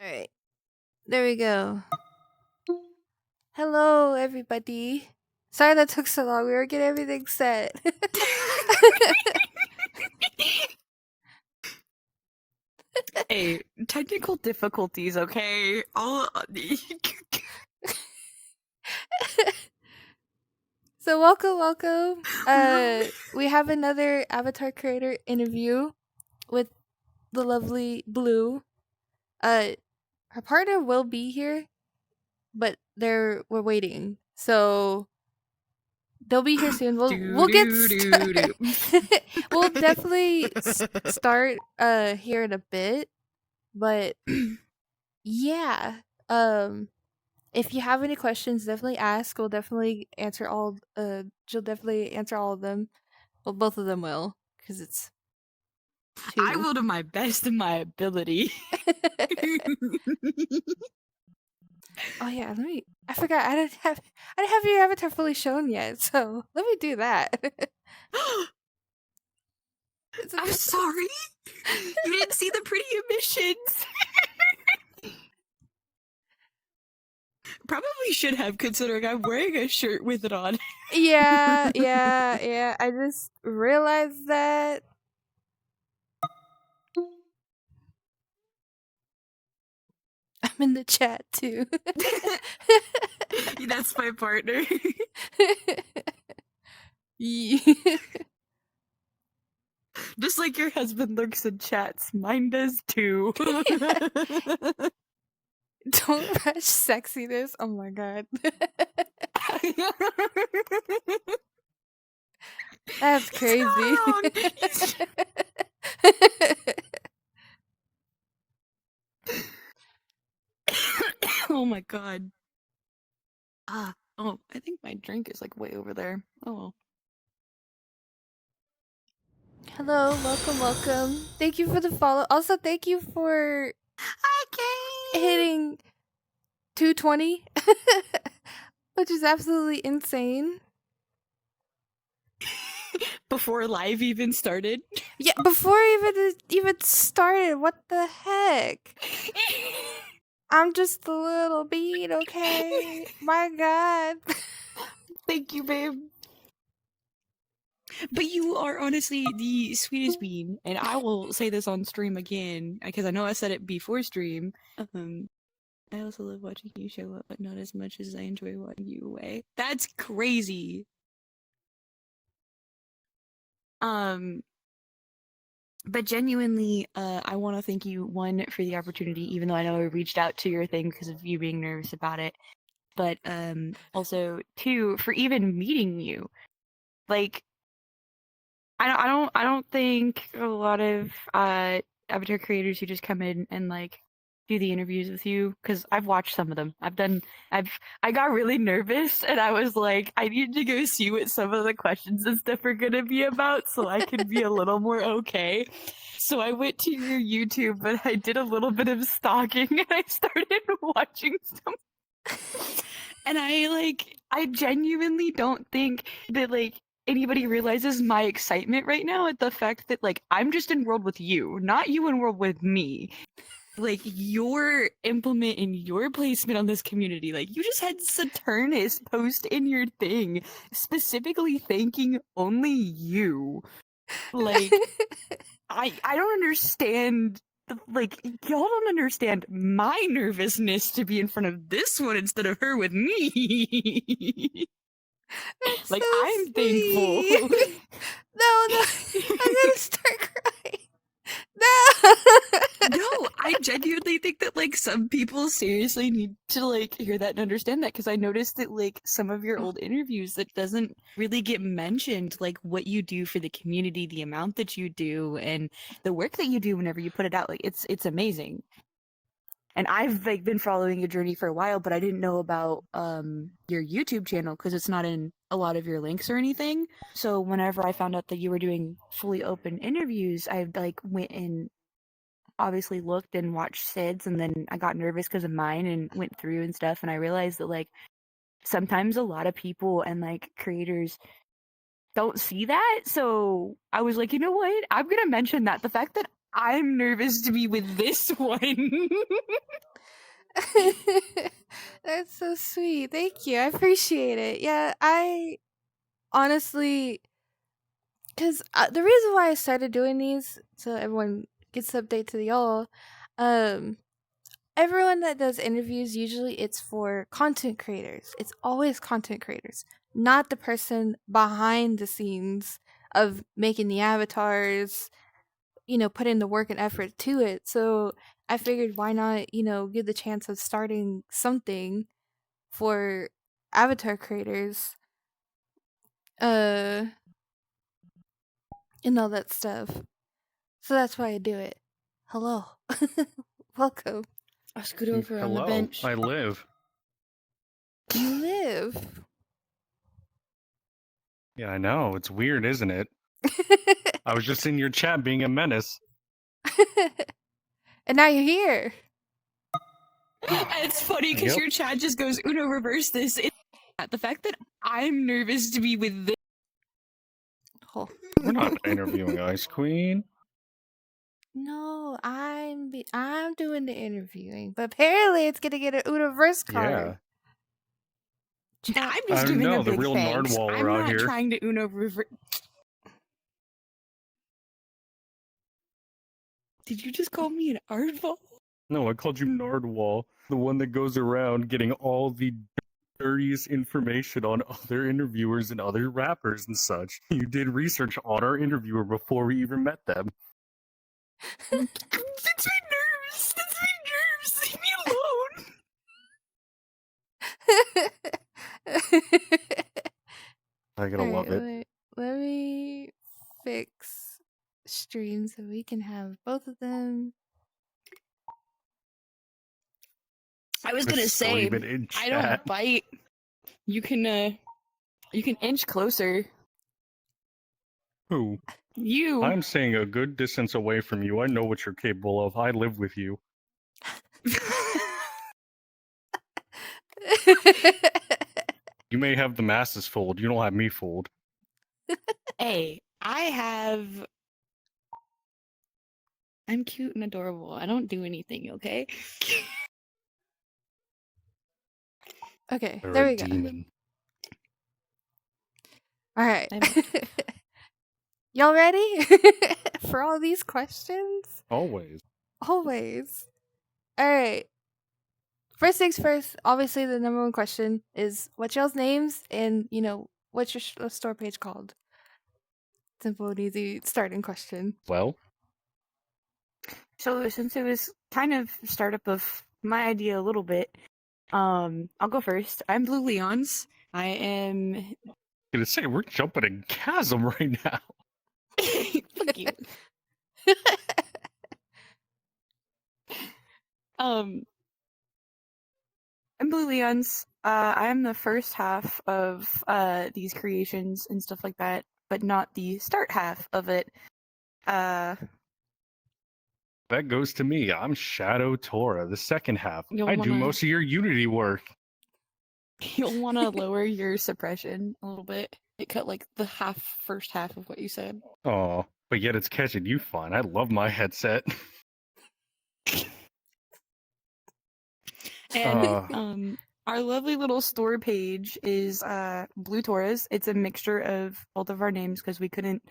All right, there we go. Hello, everybody. Sorry that took so long. We were getting everything set. Hey, technical difficulties, okay? So welcome. We have another Avatar creator interview with the lovely Blue. Her partner will be here, but we're waiting. So they'll be here soon. We'll get started. We'll definitely start here in a bit, but yeah. If you have any questions, definitely ask. We'll definitely answer all. She'll definitely answer all of them. Well, both of them will, because it's I two. will do my best in my ability. Oh yeah, let me. I forgot. I didn't have your avatar fully shown yet, so let me do that. I'm sorry. You didn't see the pretty emissions. Probably should have, considering I'm wearing a shirt with it on. Yeah. I just realized that. I'm in the chat too. That's my partner. Just like your husband lurks in chats, mine does too. Don't rush sexiness. Oh my god. That's crazy. Oh my god. I think my drink is like way over there. Oh well. Hello, welcome. Thank you for the follow. Also, thank you for hitting 220, which is absolutely insane. Before live even started. Yeah, before even started. What the heck? I'm just a little bean, okay? My god. Thank you, babe. But you are honestly the sweetest bean, and I will say this on stream again because I know I said it before stream. I also love watching you show up, but not as much as I enjoy watching you away. That's crazy. But genuinely, I want to thank you, one, for the opportunity, even though I know I reached out to your thing because of you being nervous about it. But also, two, for even meeting you. Like, I don't think a lot of avatar creators who just come in and like do the interviews with you, because I've watched some of them. I got really nervous and I was like, I need to go see what some of the questions and stuff are gonna be about so I can be a little more okay. So I went to your YouTube and I did a little bit of stalking and I started watching some. And I genuinely don't think that like anybody realizes my excitement right now at the fact that like I'm just enrolled with you, not you enrolled with me. Like your implement and your placement on this community, like you just had Saturnus post in your thing specifically thanking only you. Like I don't understand. Like y'all don't understand my nervousness to be in front of this one instead of her with me. That's Like so I'm sweet. thankful. No, I'm gonna start crying. No. No, I genuinely think that like some people seriously need to like hear that and understand that, because I noticed that like some of your old interviews that doesn't really get mentioned, like what you do for the community, the amount that you do, and the work that you do whenever you put it out. Like it's amazing. And I've like been following your journey for a while, but I didn't know about your YouTube channel because it's not in a lot of your links or anything. So whenever I found out that you were doing fully open interviews, I like went and obviously looked and watched Sid's, and then I got nervous because of mine and went through and stuff, and I realized that like sometimes a lot of people and like creators don't see that. So I was like, you know what? I'm gonna mention that the fact that I'm nervous to be with this one. That's so sweet. Thank you. I appreciate it. Yeah, I honestly, because the reason why I started doing these, so everyone gets the update to y'all, um, everyone that does interviews, usually it's for content creators. It's always content creators, not the person behind the scenes of making the avatars, put in the work and effort to it. So I figured why not, give the chance of starting something for avatar creators, uh, and all that stuff. So that's why I do it. Hello. Welcome. I'll scoot over on the Hello, bench. I live. You live. Yeah, I know. It's weird, isn't it? I was just in your chat being a menace. And now you're here. It's funny because Yep. your chat just goes Uno reverse this. The fact that I'm nervous to be with this. Oh. We're not interviewing Ice Queen. No, I'm doing the interviewing, but apparently it's gonna get an Universe card. Yeah. I'm just I giving know, a the big real thanks. Nardwuar I'm out not here. trying to Uno reverse. Did you just call me an aardvark? No, I called you Nardwuar, the one that goes around getting all the dirtiest information on other interviewers and other rappers and such. You did research on our interviewer before we even met them. That's my nerves. That's my nerves. Leave me alone. I gotta love it. Let me fix stream so we can have both of them. I was We're gonna still say even in I chat. don't bite. You can inch closer. Who? You. I'm staying a good distance away from you. I know what you're capable of. I live with you. You may have the masses fooled. You don't have me fooled. Hey, I'm cute and adorable. I don't do anything, okay? Okay, You're there a we go. demon. All right. I'm- Y'all ready for all these questions? Always. Always. All right. First things first, obviously the number one question is what's y'all's names and, what's your store page called? Simple and easy starting question. Well, So since it was kind of startup of my idea a little bit, I'll go first. I'm Blue Leons. I am. I'm gonna say we're jumping a chasm right now. Fuck you. I'm Blue Leons. I am the first half of these creations and stuff like that, but not the start half of it. That goes to me. I'm Shadow Tora, the second half. You'll I do wanna- most of your Unity work. You'll want to lower your suppression a little bit. It cut like the first half of what you said. Oh, but yet it's catching you fine. I love my headset. And our lovely little store page is Blue Taurus. It's a mixture of both of our names because we couldn't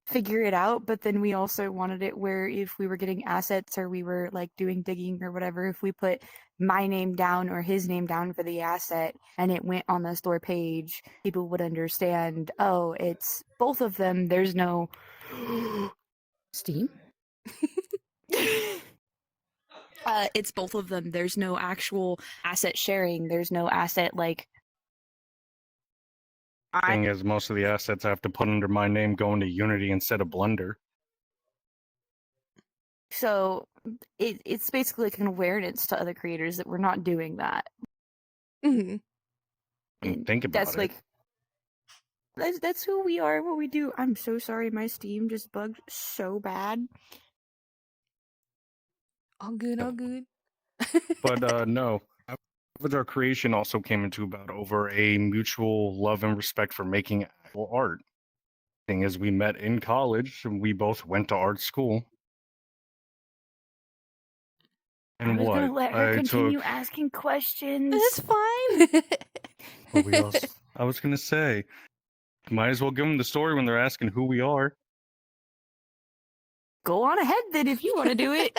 figure it out, but then we also wanted it where if we were getting assets or we were doing digging or whatever, if we put my name down or his name down for the asset and it went on the store page, people would understand, oh, it's both of them. There's no Steam. It's both of them. There's no actual asset sharing. There's no asset Thing is, most of the assets I have to put under my name go into Unity instead of Blender. So it's basically an awareness to other creators that we're not doing that. Mm-hmm. And Think about that's it. that's who we are, what we do. I'm so sorry, my Steam just bugged so bad. All good, all good. But no, Avatar creation also came into about over a mutual love and respect for making actual art. Thing is, we met in college and we both went to art school. I And was gonna what? let her I continue took asking questions. It's fine. what we else. I was gonna say, might as well give them the story when they're asking who we are. Go on ahead then if you want to do it.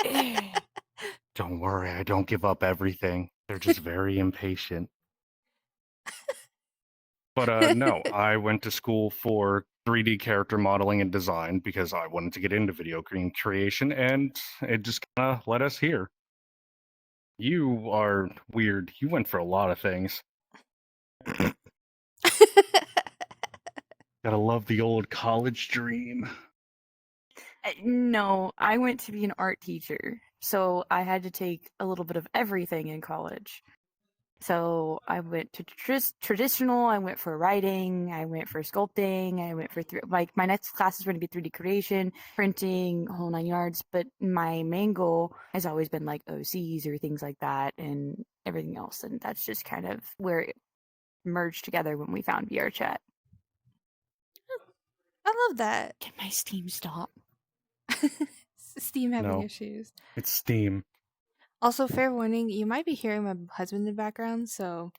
Don't worry, I don't give up everything. They're just very impatient. But no, I went to school for 3D character modeling and design because I wanted to get into video game creation, and it just kind of led us here. You are weird. You went for a lot of things. Gotta love the old college dream. No, I went to be an art teacher, so I had to take a little bit of everything in college. So I went to traditional, I went for writing, I went for sculpting, I went for like my next class is going to be 3D creation, printing, whole 9 yards. But my main goal has always been like OCs or things like that and everything else. And that's just kind of where it merged together when we found VR Chat. I love that. Can my Steam stop? Steam having No. issues. It's Steam. Also, fair warning, you might be hearing my husband in the background, so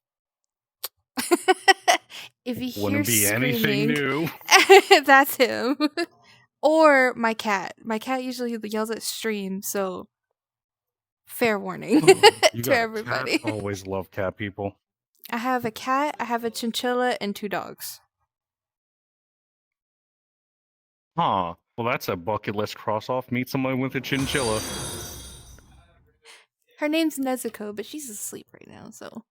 if you hear Wouldn't be anything screaming, new. that's him. Or my cat. My cat usually yells at stream, so fair warning You to got a everybody. cat? Always love cat people. I have a cat, I have a chinchilla, and 2 dogs. Huh. Well, that's a bucket list cross off. Meet someone with a chinchilla. Her name's Nezuko, but she's asleep right now, so.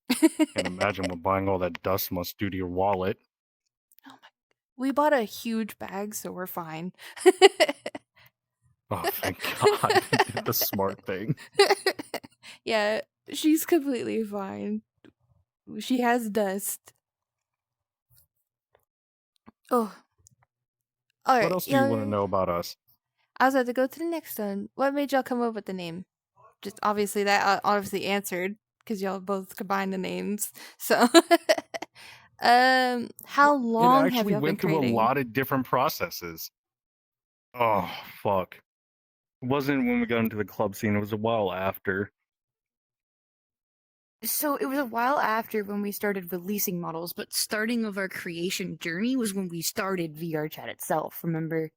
Can't imagine what buying all that dust must do to your wallet. We bought a huge bag, so we're fine. Oh, thank God. You did the smart thing. Yeah, she's completely fine. She has dust. Oh. Alright. What else do you want to know about us? I was about to go to the next one. What made y'all come up with the name? Just obviously that obviously answered because y'all both combined the names. So, how long have y'all been went through creating? a lot of different processes. Oh, fuck. It wasn't when we got into the club scene. It was a while after. So it was a while after when we started releasing models, but starting of our creation journey was when we started VR Chat itself. Remember,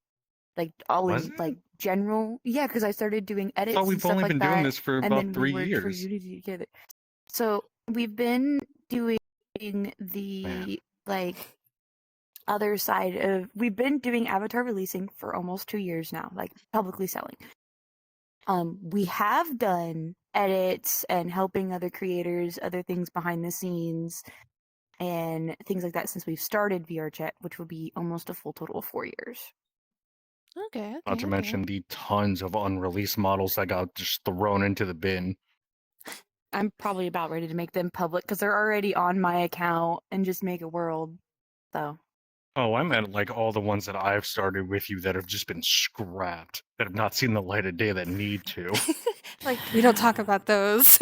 like all Was in it? like general, yeah, because I started doing I edits. thought and we've stuff only like been that, doing this for and about then 3 we worked for years. Unity together. So we've been doing the like other side of we've been doing avatar releasing for almost 2 years now, like publicly selling. We have done edits and helping other creators, other things behind the scenes, and things like that since we've started VR Chat, which would be almost a full total of 4 years. Okay. Not to mention the tons of unreleased models that got just thrown into the bin. I'm probably about ready to make them public because they're already on my account and just make a world. So Oh, I meant like all the ones that I've started with you that have just been scrapped, that have not seen the light of day that need to. Like we don't talk about those.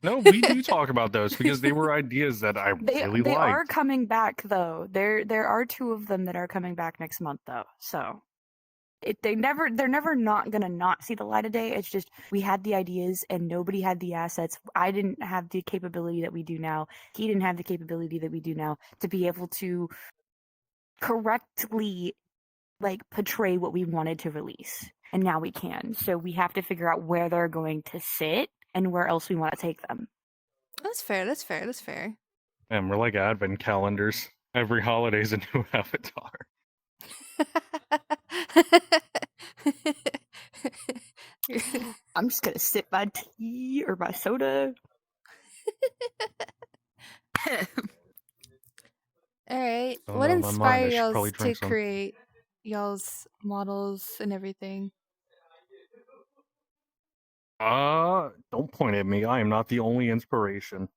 No, we do talk about those because they were ideas that I really they are liked. coming back though. There are 2 of them that are coming back next month though. So they're never not gonna not see the light of day. It's just we had the ideas and nobody had the assets. I didn't have the capability that we do now. He didn't have the capability that we do now to be able to correctly like portray what we wanted to release. And now we can. So we have to figure out where they're going to sit and where else we want to take them. That's fair. That's fair. That's fair. And we're like advent calendars. Every holiday's a new avatar. I'm just gonna sip my tea or my soda. All right. Don't What know my mind, I inspired should y'all probably to drink some. create y'all's models and everything? Don't point at me. I am not the only inspiration.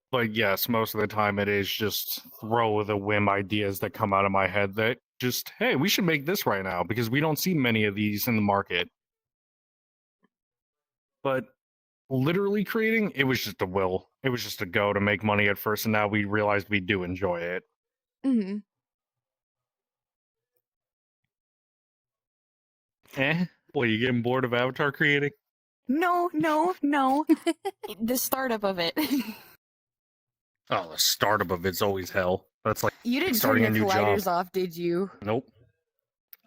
But yes, most of the time it is just throw of the whim ideas that come out of my head that just, hey, we should make this right now because we don't see many of these in the market. But literally creating, it was just a will. It was just a go to make money at first, and now we realize we do enjoy it. Mm-hmm. What, are you getting bored of avatar creating? No. The startup of it. Oh, the startup of it's always hell. That's like You didn't turn starting your a new colliders job. off, did you? Nope.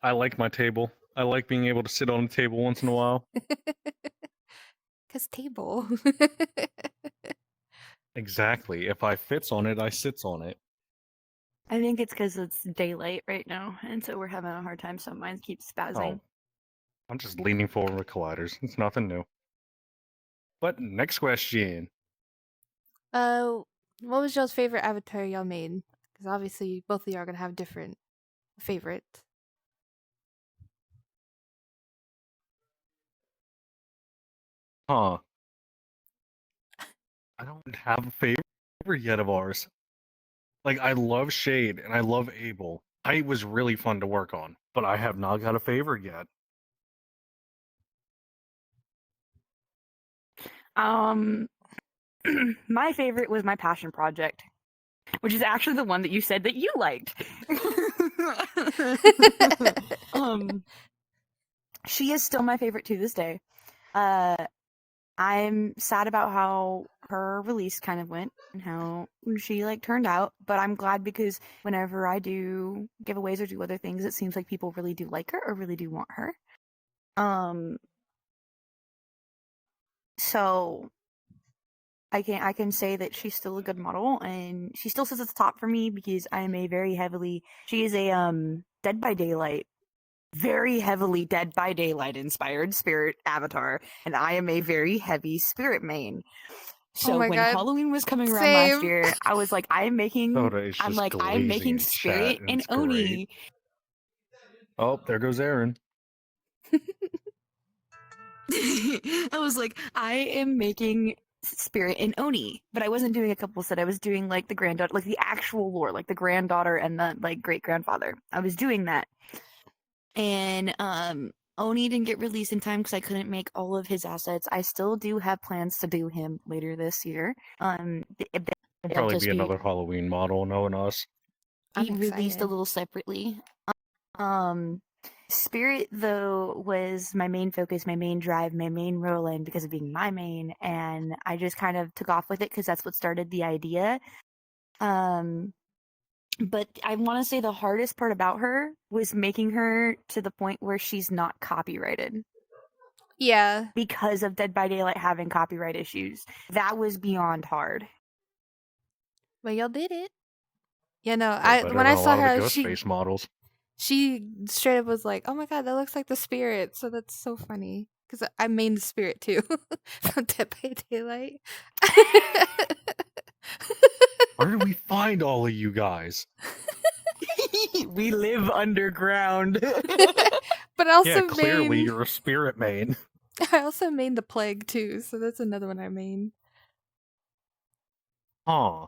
I like my table. I like being able to sit on a table once in a while. Cause table. Exactly. If I fits on it, I sits on it. I think it's because it's daylight right now, and so we're having a hard time, so mine keeps spazzing. Oh, I'm just leaning forward with colliders. It's nothing new. But next question. What was y'all's favorite avatar y'all made? Because obviously both of y'all are gonna have different favorites. Huh. I don't have a favorite yet of ours. Like, I love Shade and I love Abel. I was really fun to work on, but I have not got a favorite yet. My favorite was my passion project, which is actually the one that you said that you liked. She is still my favorite to this day. I'm sad about how her release kind of went and how she turned out, but I'm glad because whenever I do giveaways or do other things, it seems like people really do like her or really do want her. So I can say that she's still a good model, and she still sits at the top for me because I am a very heavily. She is a Dead by Daylight, very heavily Dead by Daylight inspired spirit avatar, and I am a very heavy spirit main. So my when God. Halloween was coming around last Same. year, I was like, I'm making spirit and Oni. Oh, there goes Aaron. I was like, I am making spirit and Oni, but I wasn't doing a couple set. I was doing the granddaughter, the actual lore, the granddaughter and the great grandfather. I was doing that, and Oni didn't get released in time because I couldn't make all of his assets. I still do have plans to do him later this year. It'll probably be another Halloween model, knowing us. Be released a little separately. Spirit, though, was my main focus, my main drive, my main Roland because of being my main, and I just kind of took off with it because that's what started the idea. But I want to say the hardest part about her was making her to the point where she's not copyrighted. Yeah. Because of Dead by Daylight having copyright issues. That was beyond hard. But y'all did it. Yeah, no, When I saw her, Ghostface models. She straight up was like, "Oh my God, that looks like the spirit." So that's so funny because I main the spirit too from Dead by Daylight. Where do we find all of you guys? We live underground. But also clearly you're a spirit main. I also main the plague too, so that's another one I main. Huh.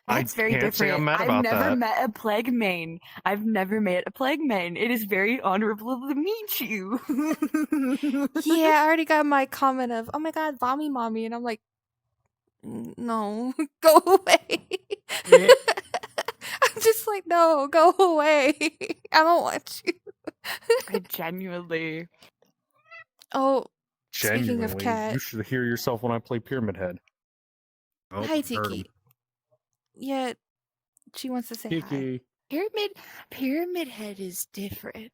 That's very different. I've never met a plague main. I've never met a plague main. It is very honorable to meet you. Yeah, I already got my comment of, "Oh my God, Vommy Mommy," and I'm like, "No, go away." I'm just like, "No, go away. I don't want you." I genuinely. Oh, genuinely, speaking of cat, you should hear yourself when I play Pyramid Head. Oh, hi, Tiki. Yeah, she wants to say Tiki. Hi. Pyramid Head is different.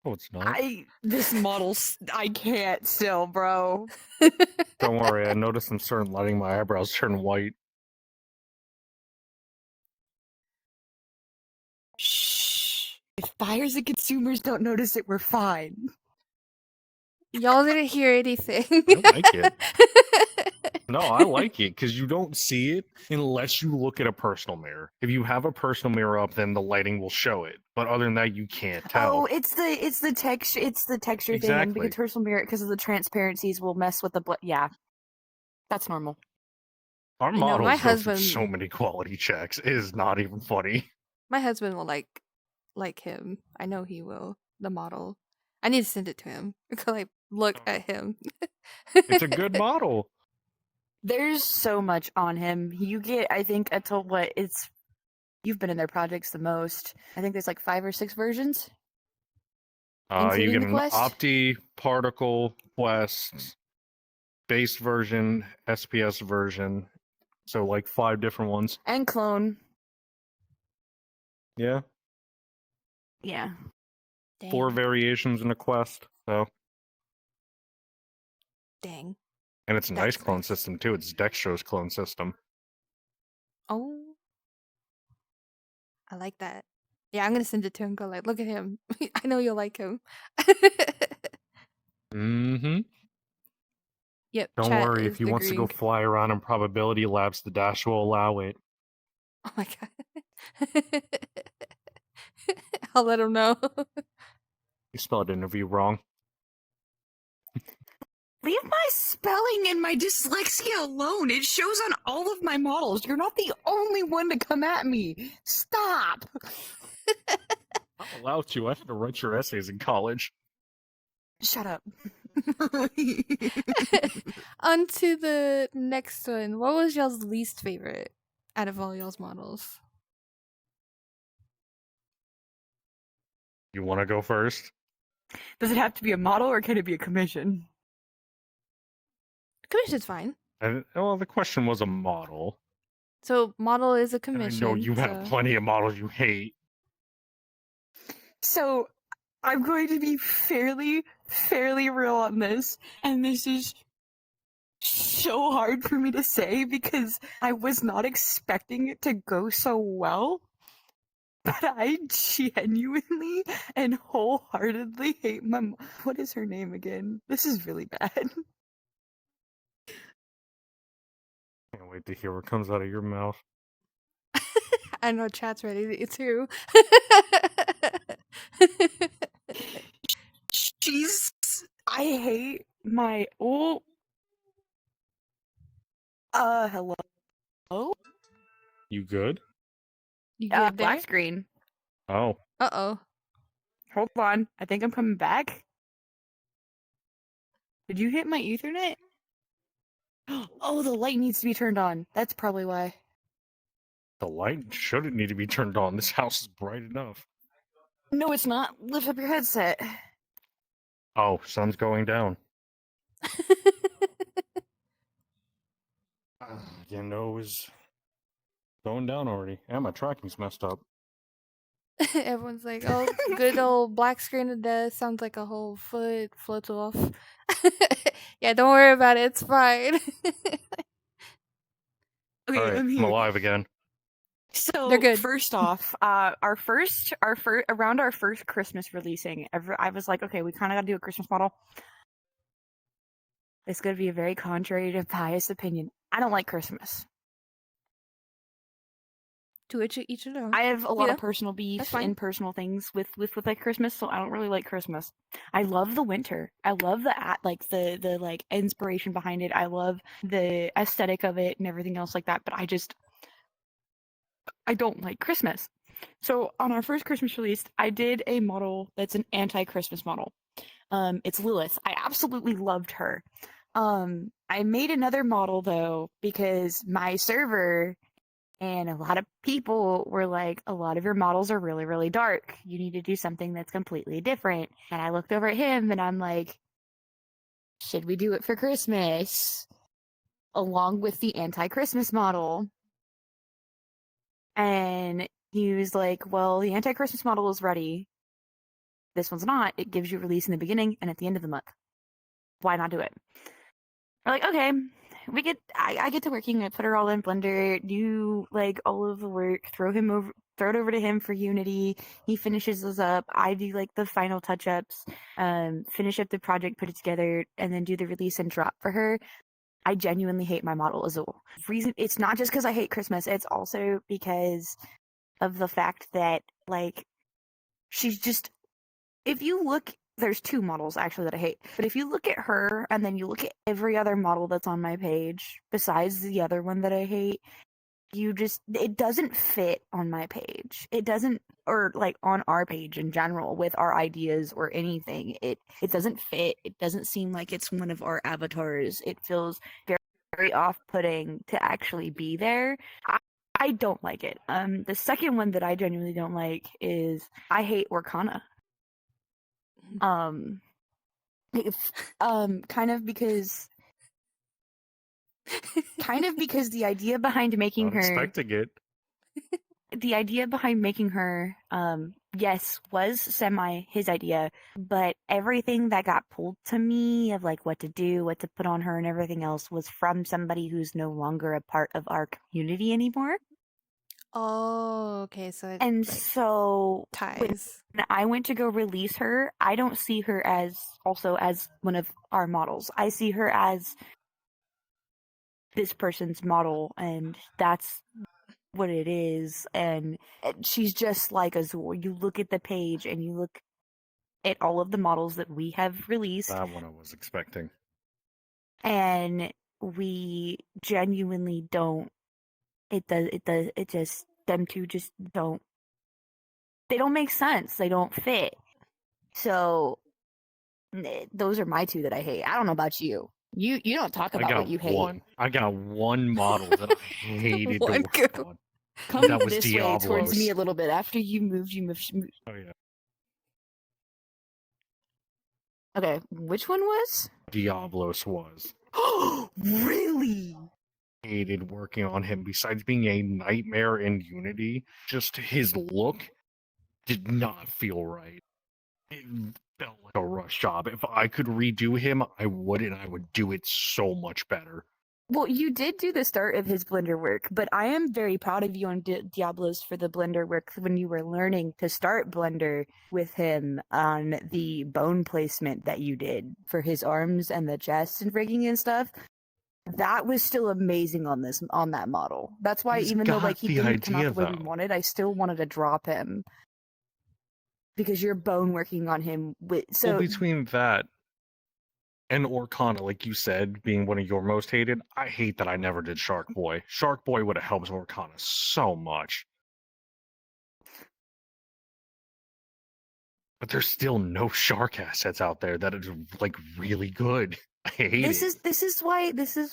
Oh, it's not. This model, I can't still, bro. Don't worry, I noticed I'm starting letting my eyebrows turn white. Shh. If buyers and consumers don't notice it, we're fine. Y'all didn't hear anything. I like it. No, I like it because you don't see it unless you look at a personal mirror. If you have a personal mirror up, then the lighting will show it. But other than that, you can't tell. Oh, it's the texture. It's the texture thing. And because personal mirror, because of the transparencies, will mess with the yeah. That's normal. Our models go through so many quality checks. It is not even funny. My husband will like him. I know he will. The model. I need to send it to him. Look at him. It's a good model. There's so much on him. You get, I think, until you've been in their projects the most. I think there's 5 or 6 versions. You Including get the an quest? Opti, Particle, Quest, base version, SPS version. So like 5 different ones. And clone. Yeah. Yeah. 4 Dang. variations in a quest. So Dang. and it's a nice That's clone nice. system too. It's Dextro's clone system. Oh. I like that. Yeah, I'm gonna send it to him. Go like, look at him. I know you'll like him. Mm-hmm. Yep. Don't Chat worry, if is he wants to go agreeing. fly around in probability labs, the dash will allow it. Oh my god. I'll let him know. You spelled interview wrong. Leave my spelling and my dyslexia alone. It shows on all of my models. You're not the only one to come at me. Stop. I'm allowed to. I had to write your essays in college. Shut up. On to the next one. What was y'all's least favorite out of all y'all's models? You want to go first? Does it have to be a model or can it be a commission? Commission's fine. Well, the question was a model. So model is a And commission. I know you have so- plenty of models you hate. So I'm going to be fairly real on this, and this is so hard for me to say because I was not expecting it to go so well. But I genuinely and wholeheartedly hate my what is her name again? This is really bad. Can't wait to hear what comes out of your mouth. I know chat's ready too. I hate my hello? You good? You good there? Black screen. Oh. Uh-oh. Hold on. I think I'm coming back. Did you hit my Ethernet? Oh, the light needs to be turned on. That's probably why. The light shouldn't need to be turned on. This house is bright enough. No, it's not. Lift up your headset. Oh, sun's going down. Didn't know it was going down already. And my tracking's messed up. Everyone's like, oh, good old black screen of death. Sounds like a whole foot floats off. Yeah, don't worry about it. It's fine. Okay, Alright, I'm I'm here. alive again. So They're good. first off, around our first Christmas releasing, I was like, okay, we kind of got to do a Christmas model. It's going to be a very contrary to biased opinion. I don't like Christmas. To each their own. I have a lot Yeah, of personal beef that's fine. and personal things with like Christmas, so I don't really like Christmas. I love the winter. I love the like inspiration behind it. I love the aesthetic of it and everything else like that. But I don't like Christmas. So on our first Christmas release, I did a model that's an anti-Christmas model. It's Lilith. I absolutely loved her. I made another model though because my server and a lot of people were like, a lot of your models are really, really dark. You need to do something that's completely different. And I looked over at him and I'm like, should we do it for Christmas? Along with the anti-Christmas model. And he was like, well, the anti-Christmas model is ready. This one's not. It gives you release in the beginning and at the end of the month. Why not do it? We're like, okay. I get to working. I put her all in Blender, do like all of the work, throw it over to him for Unity. He finishes this up. I do like the final touch ups, finish up the project, put it together, and then do the release and drop for her. I genuinely hate my model Azul. Reason it's not just because I hate Christmas, it's also because of the fact that like she's just if you look there's two models actually that I hate. But if you look at her and then you look at every other model that's on my page, besides the other one that I hate, it doesn't fit on my page. It doesn't or like on our page in general with our ideas or anything. It doesn't fit. It doesn't seem like it's one of our avatars. It feels very, very off-putting to actually be there. I don't like it. The second one that I genuinely don't like is I hate Orkana. If, kind of because the idea behind making Not her expecting it. yes, was semi his idea, but everything that got pulled to me of like what to do, what to put on her and everything else was from somebody who's no longer a part of our community anymore. Oh, okay. So it And like so ties. when I went to go release her, I don't see her as also as one of our models. I see her as this person's model, and that's what it is. And she's just like Azor. You look at the page and you look at all of the models that we have released, That one I was expecting. and we genuinely don't. It just, them two just don't. They don't make sense. They don't fit. So those are my two that I hate. I don't know about you. You don't talk I about got what you hate. one. I got one model that I hated to One work good on. Come That was this way towards Diablos. me a little bit. After you moved. Oh yeah, Okay, which one was? Diablos was. Really? Hated working on him. Besides being a nightmare in Unity, just his look did not feel right. It felt like a rush job. If I could redo him, I would, and I would do it so much better. Well, you did do the start of his Blender work, but I am very proud of you on Diablos for the Blender work when you were learning to start Blender with him on the bone placement that you did for his arms and the chest and rigging and stuff. That was still amazing on that model. That's why He's even though got like he the didn't come out idea, the way we though. wanted, I still wanted to drop him because you're bone working on him with Well, between that and Orkana, like you said, being one of your most hated, I hate that I never did Shark Boy. Shark Boy would have helped Orkana so much. But there's still no shark assets out there that is like really good. I hate it. this is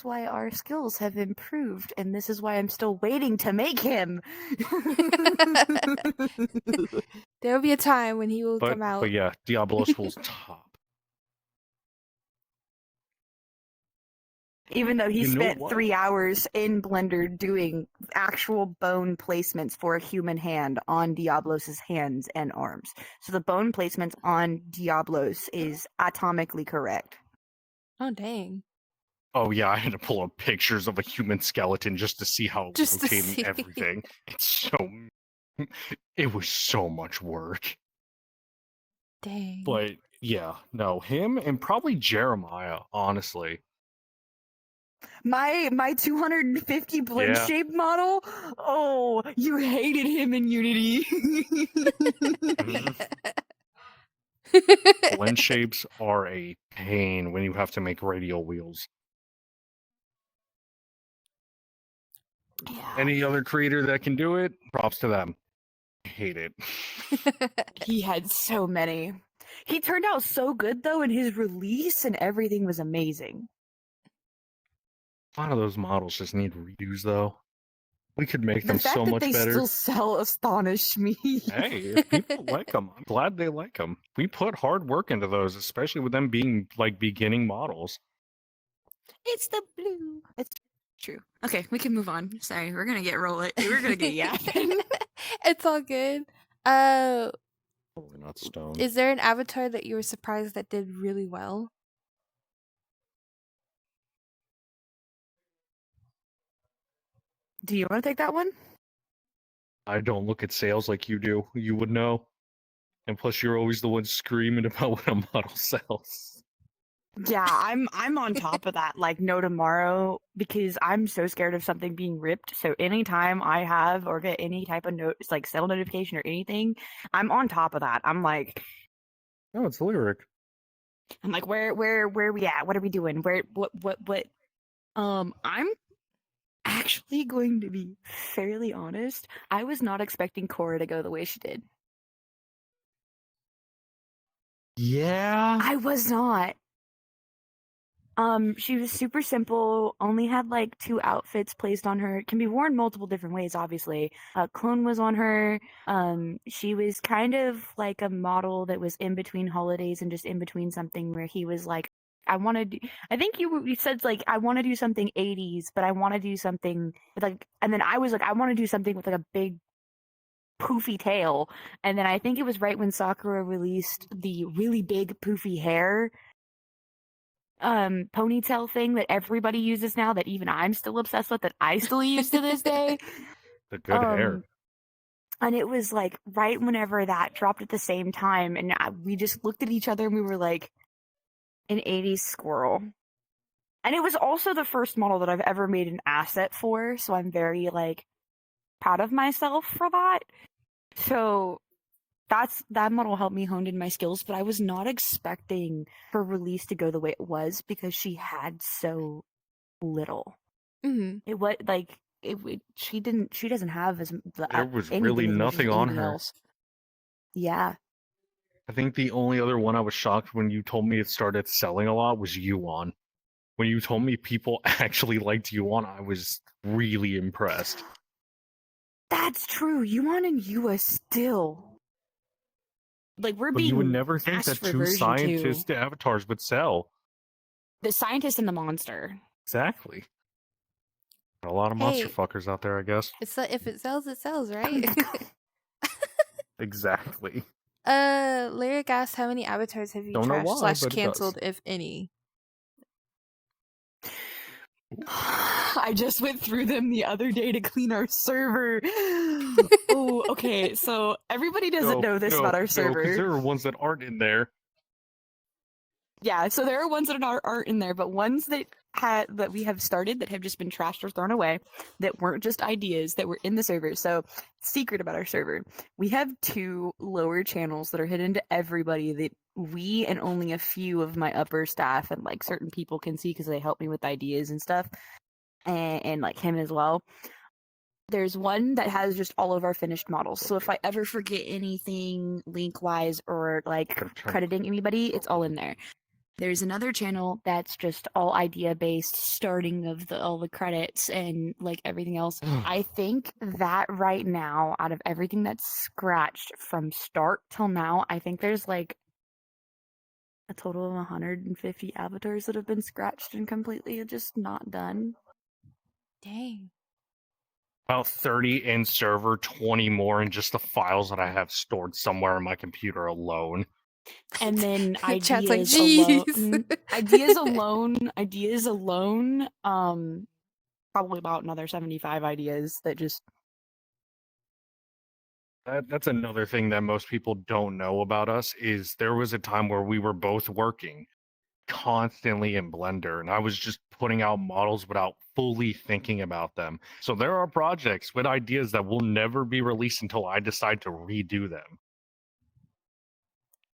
why our skills have improved, and this is why I'm still waiting to make him. There will be a time when he will come out. But yeah, Diablos was top. Even though he You know spent what? 3 hours in Blender doing actual bone placements for a human hand on Diablos's hands and arms. So the bone placements on Diablos is atomically correct. Oh dang! Oh yeah, I had to pull up pictures of a human skeleton just to see how it Just to rotated see. and everything. It's so it was so much work. Dang. But yeah, no, him and probably Jeremiah, honestly. My 250 blend Yeah. shape model. Oh, you hated him in Unity. Blend shapes are a pain when you have to make radial wheels. Yeah. Any other creator that can do it, props to them. I hate it. He had so many. He turned out so good though in his release, and everything was amazing. A lot of those models just need redos, though. We could make The them fact so that much they better. still sell astonish me. Hey, if people like them, I'm glad they like them. We put hard work into those, especially with them being like beginning models. It's the blue. It's true. Okay, we can move on. Sorry, we're gonna get rolling. We're gonna get yapping. It's all good. We're not stoned. Is there an avatar that you were surprised that did really well? Do you want to take that one? I don't look at sales like you do. You would know. And plus, you're always the one screaming about what a model sells. Yeah, I'm on top of that like no tomorrow because I'm so scared of something being ripped. So anytime I have or get any type of note, like sale notification or anything, I'm on top of that. I'm like, Oh, it's lyric. where are we at? What are we doing? What? I'm actually going to be fairly honest. I was not expecting Cora to go the way she did. Yeah. I was not. She was super simple, only had like 2 outfits placed on her. It can be worn multiple different ways, obviously. Clone was on her. She was kind of like a model that was in between holidays and just in between something where he was like, I think you said like, I want to do something 80s, but I want to do something with like, and then I was like, I want to do something with like a big poofy tail. And then I think it was right when Sakura released the really big poofy hair ponytail thing that everybody uses now, that even I'm still obsessed with, that I still use to this day. The good hair. And it was like right whenever that dropped at the same time, and we just looked at each other and we were like, an 80s squirrel. And it was also the first model that I've ever made an asset for, so I'm very like proud of myself for that. So that model helped me hone in my skills, but I was not expecting her release to go the way it was because she had so little. Mm-hmm. It was like she doesn't have as There was anything really as much as nothing on anything her. else. Yeah. I think the only other one I was shocked when you told me it started selling a lot was Yuan. When you told me people actually liked Yuan, I was really impressed. That's true. Yuan and Yua still. Like, we're But being you would never think asked that for 2 version 2. scientist avatars would sell. The scientist and the monster. Exactly. A lot of monster Hey. fuckers out there, I guess. It's if it sells, right? Exactly. Lyric asked, how many avatars have you Don't know trashed why, slash but it does. canceled, if any? I just went through them the other day to clean our server. Oh, okay. So everybody doesn't know this about our server. because there are ones that aren't in there. Yeah, so there are ones that aren't in there, but ones that we have started that have just been trashed or thrown away, that weren't just ideas, that were in the server. So, secret about our server, we have 2 lower channels that are hidden to everybody that we and only a few of my upper staff and like certain people can see because they help me with ideas and stuff, and like him as well. There's one that has just all of our finished models. So if I ever forget anything link wise or like crediting anybody, it's all in there. There's another channel that's just all idea based, starting of all the credits and like everything else. I think that right now, out of everything that's scratched from start till now, I think there's like a total of 150 avatars that have been scratched and completely just not done. Dang. About 30 in server, 20 more in just the files that I have stored somewhere on my computer alone. And then Chat's like, ideas jeez. ideas alone, probably about another 75 ideas that just. That's another thing that most people don't know about us is there was a time where we were both working constantly in Blender, and I was just putting out models without fully thinking about them. So there are projects with ideas that will never be released until I decide to redo them.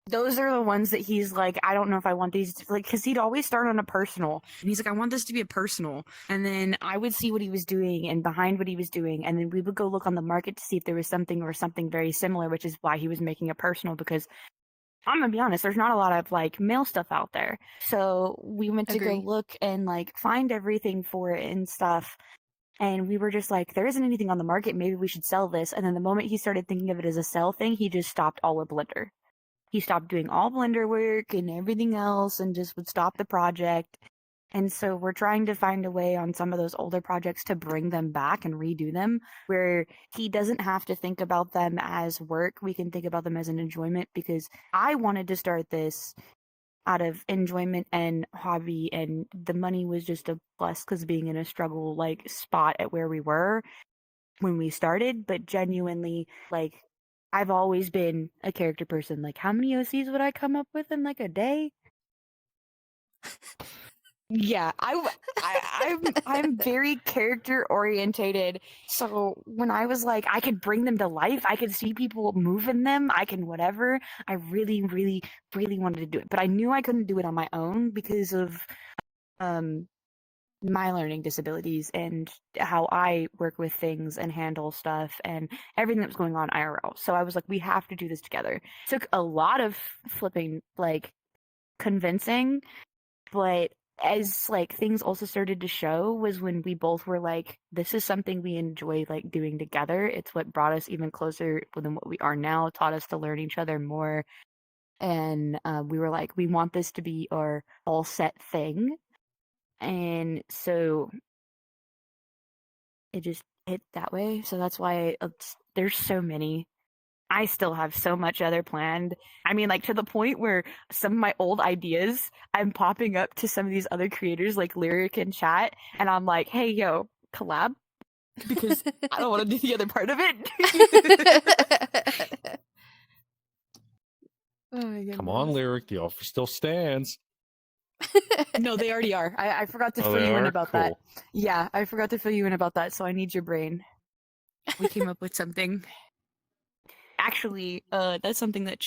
Those are the ones that he's like, I don't know if I want these, like, because he'd always start on a personal, and he's like, I want this to be a personal, and then I would see what he was doing and behind what he was doing, and then we would go look on the market to see if there was something or something very similar, which is why he was making a personal, because I'm gonna be honest, there's not a lot of like male stuff out there. So we went to Agree. go look and like find everything for it and stuff. And we were just like, there isn't anything on the market. Maybe we should sell this. And then the moment he started thinking of it as a sell thing, he just stopped all of Blender. He stopped doing all Blender work and everything else and just would stop the project. And so we're trying to find a way on some of those older projects to bring them back and redo them, where he doesn't have to think about them as work. We can think about them as an enjoyment, because I wanted to start this out of enjoyment and hobby, and the money was just a plus because being in a struggle like spot at where we were when we started. But genuinely, like, I've always been a character person. Like, how many OCs would I come up with in like a day? Yeah, I'm very character orientated. So when I was like, I could bring them to life, I could see people move in them, I can whatever. I really, really, really wanted to do it, but I knew I couldn't do it on my own because of my learning disabilities and how I work with things and handle stuff and everything that was going on IRL. So I was like, we have to do this together. Took a lot of flipping like convincing, but as like things also started to show was when we both were like, this is something we enjoy like doing together. It's what brought us even closer than what we are now, taught us to learn each other more. And we were like, we want this to be our all set thing. And so it just hit that way. So that's why there's so many. I still have so much other planned. I mean, like to the point where some of my old ideas, I'm popping up to some of these other creators like Lyric and Chat, and I'm like, hey, yo, collab? Because I don't want to do the other part of it. Oh my Come on, goodness. Lyric. The offer still stands. No, they already are. I forgot to Oh, fill they you in are? about that. Cool. Yeah, I forgot to fill you in about that, so I need your brain. We came up with something. Actually, that's something that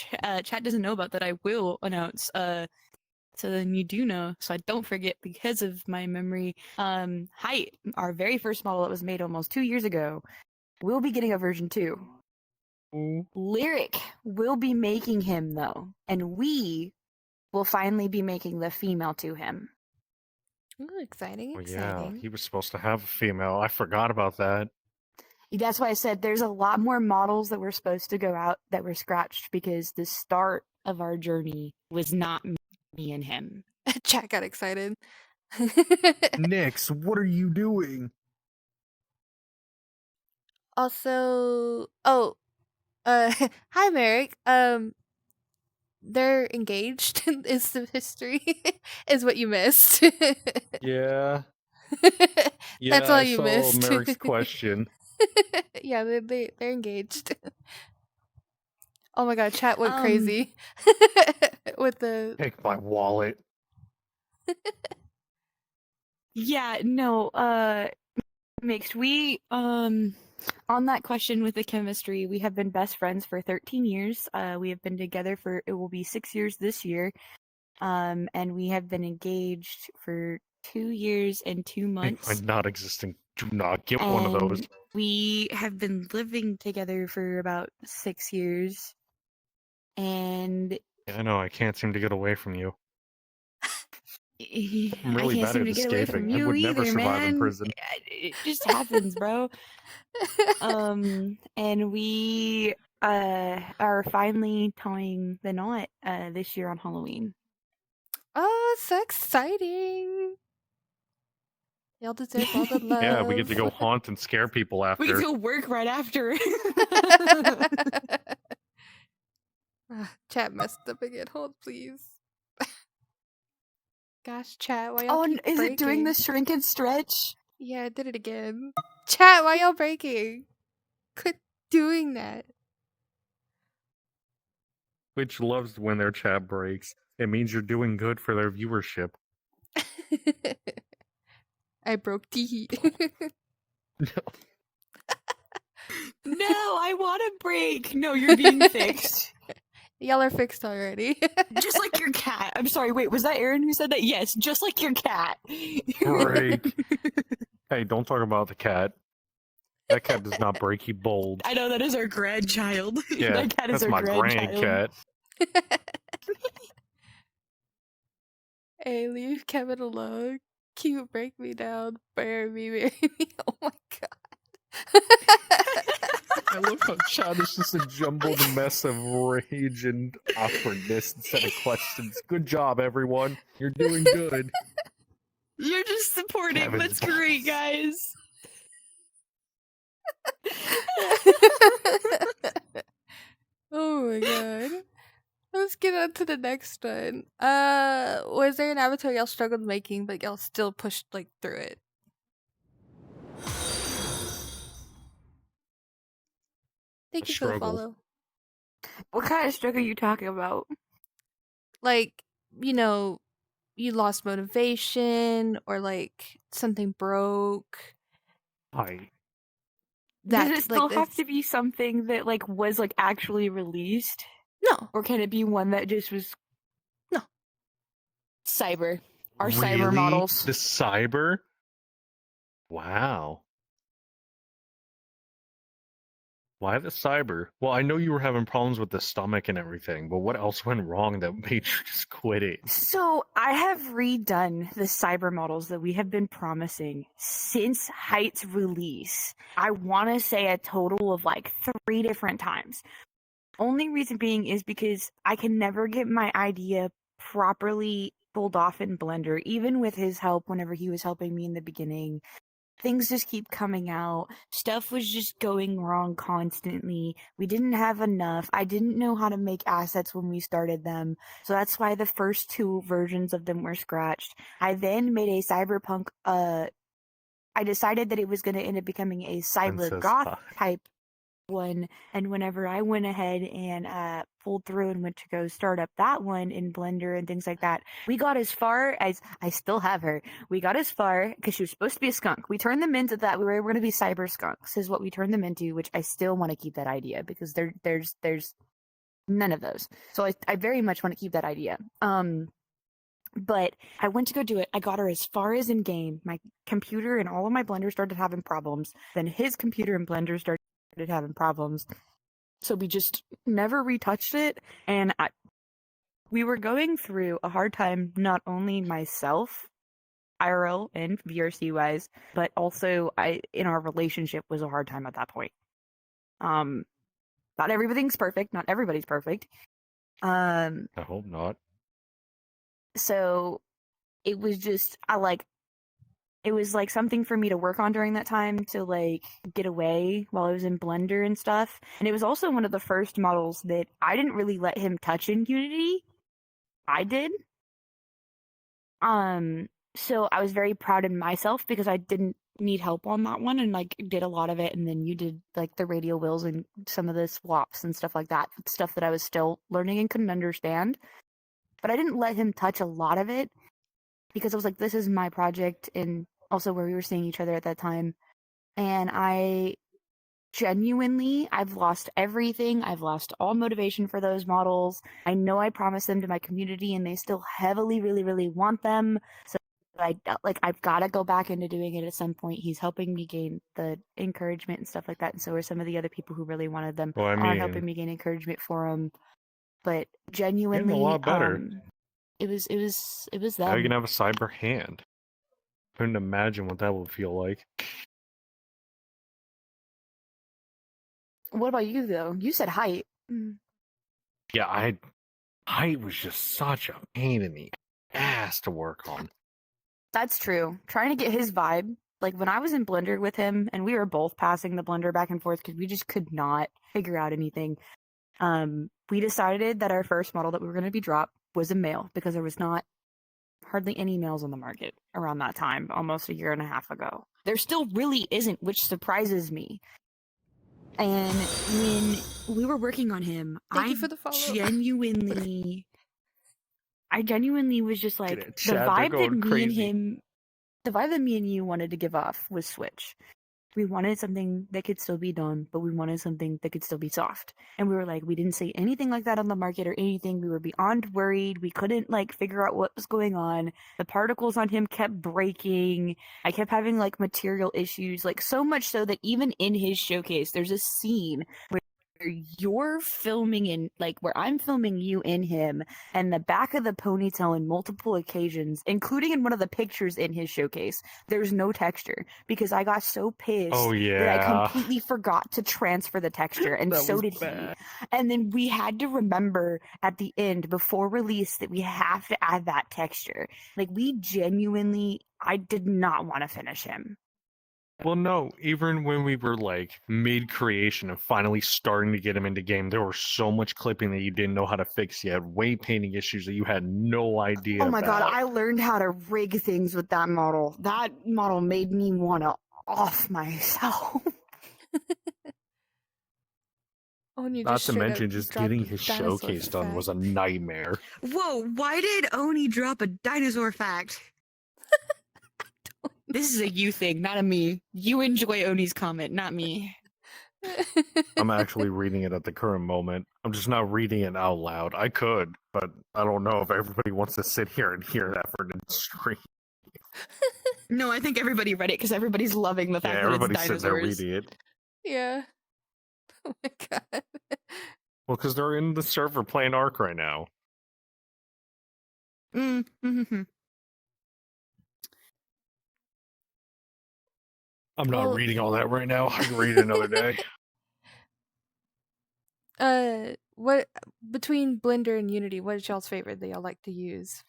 Chat doesn't know about that I will announce. So then you do know, so I don't forget because of my memory. Height, our very first model that was made almost 2 years ago, will be getting a version 2. Lyric will be making him though, and we will finally be making the female to him. Ooh, exciting, Oh, yeah, exciting. he was supposed to have a female. I forgot about that. That's why I said there's a lot more models that were supposed to go out that were scratched because the start of our journey was not me and him. Chat got excited. Nix, what are you doing? Also, hi Merrick. They're engaged is the history is what you missed. Yeah. That's Yeah, all I you saw missed. Merrick's question. Yeah, they're engaged. Oh my god, chat went Um, crazy with the Take my wallet. Yeah, no, mixed. We on that question with the chemistry, we have been best friends for 13 years. We have been together for it will be 6 years this year. And we have been engaged for 2 years and 2 months. I'm not existing. Do not get one of those. And we have been living together for about 6 years. And I know, I can't seem to get away from you. I'm I really can't bad seem at to get away from escaping. I you would never either, survive in man. prison. It just happens, bro. And we are finally tying the knot this year on Halloween. Oh, so exciting. Y'all deserve all the love. Yeah, we get to go haunt and scare people We after. go work right after. Chat messed up again. Hold, please. Gosh, chat, why y'all Oh, keep is breaking? it doing the shrink and stretch? Yeah, I did it again. Chat, why y'all breaking? Quit doing that. Twitch loves when their chat breaks. It means you're doing good for their viewership. I broke tea. No, I want to break. No, you're being fixed. Y'all are fixed already. Just like your cat. I'm sorry, wait, was that Aaron who said that? Yes, just like your cat. Break. Hey, don't talk about the cat. That cat does not break, he bolds. I know that is our grandchild. Yeah, that cat is that's our my grandchild. grandcat. Hey, leave Kevin alone. Cute, break me down. Bury me. Oh my god. I love how chat is just a jumbled mess of rage and awkwardness instead of questions. Good job, everyone. You're doing good. You're just supporting. Kevin's That's great, voice. guys. Oh my god. Let's get on to the next one. Was there an avatar y'all struggled making, but y'all still pushed like through it? Thank you for the Struggle. follow. What kind of struggle are you talking about? Like, you know, you lost motivation or like something broke. Hi. That Does it still like have that's to be something that like was like actually released? no. Or can it be one that just was No. cyber? Our Really? cyber models. The cyber? Wow. Why the cyber? Well, I know you were having problems with the stomach and everything, but what else went wrong that made you just quit it? So I have redone the cyber models that we have been promising since Height's release. I want to say a total of like 3 different times. Only reason being is because I can never get my idea properly pulled off in Blender, even with his help whenever he was helping me in the beginning. Things just keep coming out. Stuff was just going wrong constantly. We didn't have enough. I didn't know how to make assets when we started them. So that's why the first 2 versions of them were scratched. I then made a cyberpunk, I decided that it was going to end up becoming a cyber Princess goth High. type one, and whenever I went ahead and pulled through and went to go start up that one in Blender and things like that, we got as far as, I still have her, we got as far, because she was supposed to be a skunk, we turned them into that, we were going to be cyber skunks is what we turned them into, which I still want to keep that idea, because there's none of those, so I very much want to keep that idea. But I went to go do it. I got her as far as in game. My computer and all of my Blender started having problems. Then his computer and Blender started having problems. So we just never retouched it. And we were going through a hard time, not only myself, IRL and VRC wise, but also in our relationship was a hard time at that point. Not everything's perfect. Not everybody's perfect. I hope not. So it was just, it was like something for me to work on during that time to like get away while I was in Blender and stuff. And it was also one of the first models that I didn't really let him touch in Unity. I did. So I was very proud of myself because I didn't need help on that one and like did a lot of it, and then you did like the radial wheels and some of the swaps and stuff like that. Stuff that I was still learning and couldn't understand. But I didn't let him touch a lot of it because I was like, this is my project, and also where we were seeing each other at that time. And I've lost everything. I've lost all motivation for those models. I know I promised them to my community and they still heavily, really, really want them. So I've got to go back into doing it at some point. He's helping me gain the encouragement and stuff like that. And so are some of the other people who really wanted them Well, I are helping mean, me gain encouragement for them. But getting genuinely, a lot better. It was Now you can them. have a cyber hand. Couldn't imagine what that would feel like. What about you though? You said height. Yeah, height was just such a pain in the ass to work on. That's true. Trying to get his vibe. Like when I was in Blender with him and we were both passing the Blender back and forth because we just could not figure out anything. We decided that our first model that we were going to be dropped was a male because there was not hardly any males on the market around that time, almost a year and a half ago. There still really isn't, which surprises me. And when we were working on him, Thank you for the follow. I genuinely was just like, Get it, the Chad, they're vibe that going me and crazy. him, the vibe that me and you wanted to give off was Switch. We wanted something that could still be done, but we wanted something that could still be soft. And we were like, we didn't see anything like that on the market or anything. We were beyond worried. We couldn't like figure out what was going on. The particles on him kept breaking. I kept having like material issues, like so much so that even in his showcase, there's a scene where you're filming in like where I'm filming you in him and the back of the ponytail in multiple occasions, including in one of the pictures in his showcase, there's no texture because I got so pissed Oh that I yeah, completely forgot to transfer the texture, and that so was did bad. he. And then we had to remember at the end before release that we have to add that texture. Like we genuinely, I did not want to finish him. Well, no, even when we were like mid creation and finally starting to get him into game, there was so much clipping that you didn't know how to fix. You had weight painting issues that you had no idea Oh my god, about. I learned how to rig things with that model. That model made me want to off myself. Oni Not just to straight mention, up just dropped getting a his dinosaur showcase done was a fact. nightmare. Whoa, why did Oni drop a dinosaur fact? This is a you thing, not a me. You enjoy Oni's comment, not me. I'm actually reading it at the current moment. I'm just not reading it out loud. I could, but I don't know if everybody wants to sit here and hear that for the stream. No, I think everybody read it because everybody's loving the fact Yeah, that it's everybody's sitting there dinosaurs. reading it. Yeah. Oh my god. Well, because they're in the server playing Ark right now. Mm-hmm. I'm not Well- reading all that right now. I can read it another day. What between Blender and Unity, what is y'all's favorite that y'all like to use?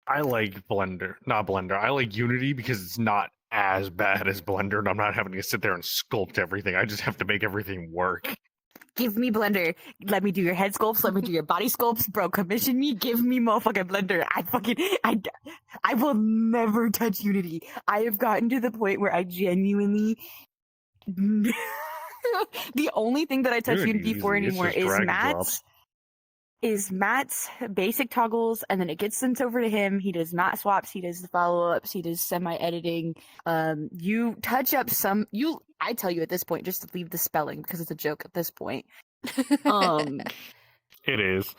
I like Blender. Not Blender. I like Unity because it's not as bad as Blender, and I'm not having to sit there and sculpt everything. I just have to make everything work. Give me Blender. Let me do your head sculpts. Let me do your body sculpts. Bro, commission me. Give me motherfucking Blender. I will never touch Unity. I have gotten to the point where I genuinely... the only thing that I touch Unity's Unity for easy. It's anymore just is drag and drop. Matt's basic toggles, and then it gets sent over to him. He does not swaps. He does the follow-ups. He does semi-editing. You touch up some... I tell you at this point, just to leave the spelling, because it's a joke at this point. It is.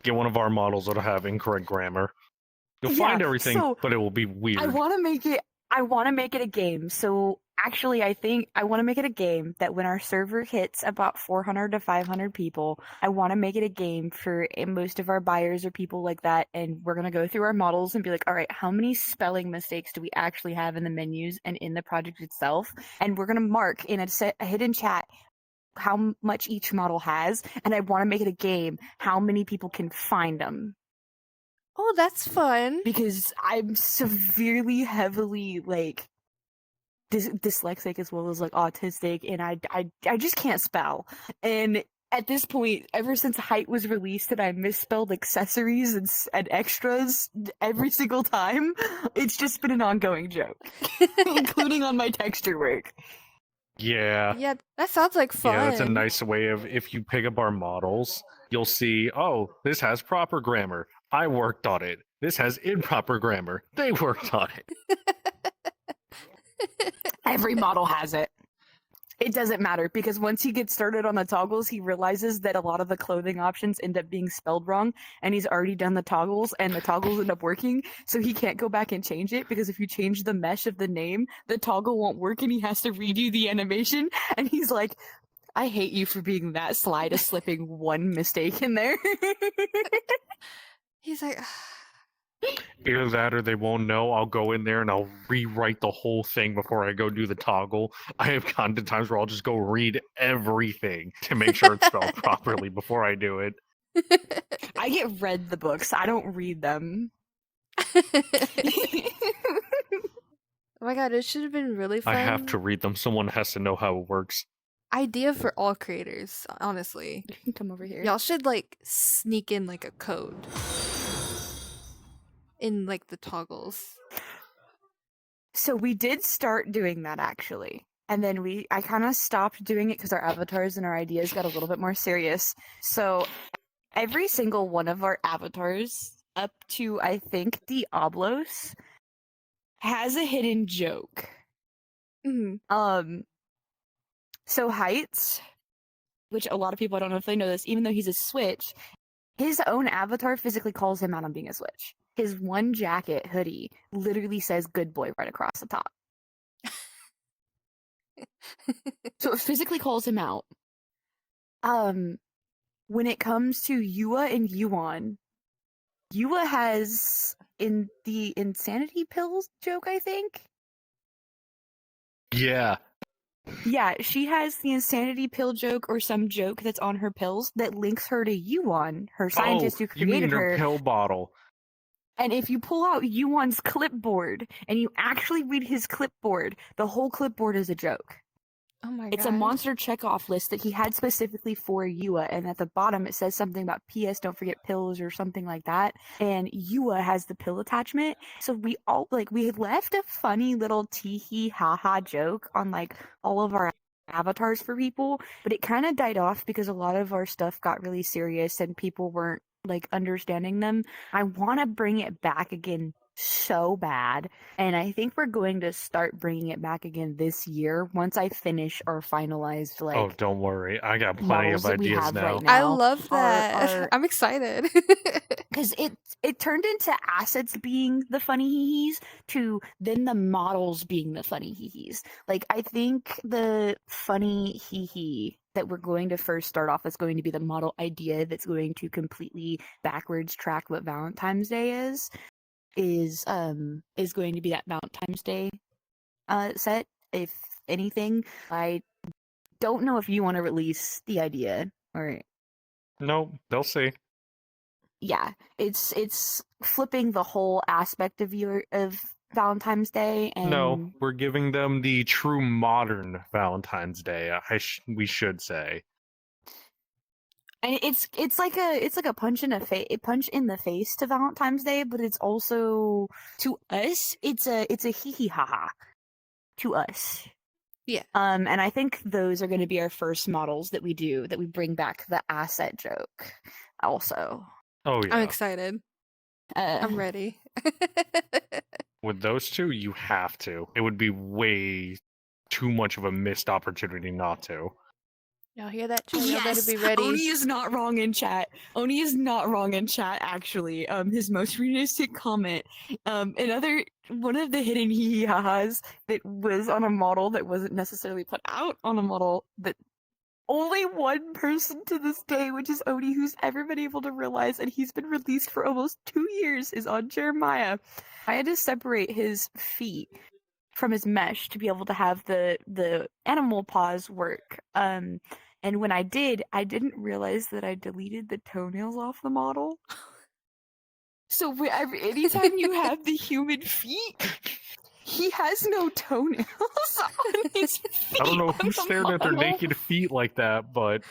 Get one of our models that'll have incorrect grammar. You'll Yeah, find everything, so but it will be weird. I want to make it a game. So actually, I think I want to make it a game that when our server hits about 400 to 500 people, I want to make it a game for most of our buyers or people like that. And we're going to go through our models and be like, all right, how many spelling mistakes do we actually have in the menus and in the project itself? And we're going to mark in a hidden chat how much each model has. And I want to make it a game how many people can find them. Oh, that's fun. Because I'm severely, heavily dyslexic as well as autistic, and I just can't spell. And at this point, ever since Height was released, and I misspelled accessories and extras every single time, it's just been an ongoing joke, including on my texture work. Yeah. Yeah, that sounds like fun. Yeah, that's a nice way of, if you pick up our models, you'll see, oh, this has proper grammar. I worked on it. This has improper grammar. They worked on it. Every model has it. It doesn't matter, because once he gets started on the toggles, he realizes that a lot of the clothing options end up being spelled wrong, and he's already done the toggles, and the toggles end up working, so he can't go back and change it, because if you change the mesh of the name, the toggle won't work, and he has to redo the animation, and he's like, I hate you for being that sly to slipping one mistake in there. He's like, Either that or they won't know. I'll go in there and I'll rewrite the whole thing before I go do the toggle. I have gotten to times where I'll just go read everything to make sure it's spelled properly before I do it. I get read the books. I don't read them. oh my god, it should have been really fun. I have to read them. Someone has to know how it works. Idea for all creators, honestly. You can come over here. Y'all should sneak in a code in the toggles. So we did start doing that actually. And then I kind of stopped doing it because our avatars and our ideas got a little bit more serious. So every single one of our avatars, up to I think Diablos, has a hidden joke. Mm-hmm. So Heights, which a lot of people, I don't know if they know this, even though he's a Switch, his own avatar physically calls him out on being a Switch. His one jacket hoodie literally says "good boy" right across the top. So it physically calls him out. When it comes to Yua and Yuan, Yua has in the insanity pills joke, I think. Yeah. Yeah, she has the insanity pill joke or some joke that's on her pills that links her to Yuan, her scientist who you mean created her her. pill bottle. And if you pull out Yuan's clipboard and you actually read his clipboard, the whole clipboard is a joke. Oh my god. It's a monster checkoff list that he had specifically for Yua, and at the bottom it says something about P.S. don't forget pills or something like that. And Yua has the pill attachment. So we all we left a funny little tee-hee ha-ha joke on all of our avatars for people, but it kind of died off because a lot of our stuff got really serious and people weren't understanding them. I want to bring it back again so bad, and I think we're going to start bringing it back again this year once I finish our finalized Oh, like don't worry. I got plenty models of that we ideas have now. right now. I love that. Are I'm excited. because it turned into assets being the funny hee-hees to then the models being the funny hee-hees. Like, I think the funny hee-hee that we're going to first start off is going to be the model idea that's going to completely backwards track what Valentine's Day is going to be that Valentine's Day set. If anything, I don't know if you want to release the idea or No, they'll see. yeah, it's flipping the whole aspect of Valentine's Day, and No, we're giving them the true modern Valentine's Day. We should say. and it's like a punch in the face to Valentine's Day, but it's also to us it's a hee hee ha ha to us. Yeah. And I think those are going to be our first models that we bring back the asset joke. Also, Oh yeah. I'm excited. I'm ready. With those two, you have to. It would be way too much of a missed opportunity not to. Y'all hear that, chat? Y'all better be ready. Oni is not wrong in chat. Oni is not wrong in chat, actually. His most recent comment, one of the hidden hee-hee-ha-has that was on a model that wasn't necessarily put out on a model that only one person to this day, which is Oni, who's ever been able to realize, and he's been released for almost 2 years, is on Jeremiah. I had to separate his feet from his mesh to be able to have the animal paws work. And when I did, I didn't realize that I deleted the toenails off the model. So anytime you have the human feet, he has no toenails on his feet. I don't know on who the stared at their model. naked feet like that, but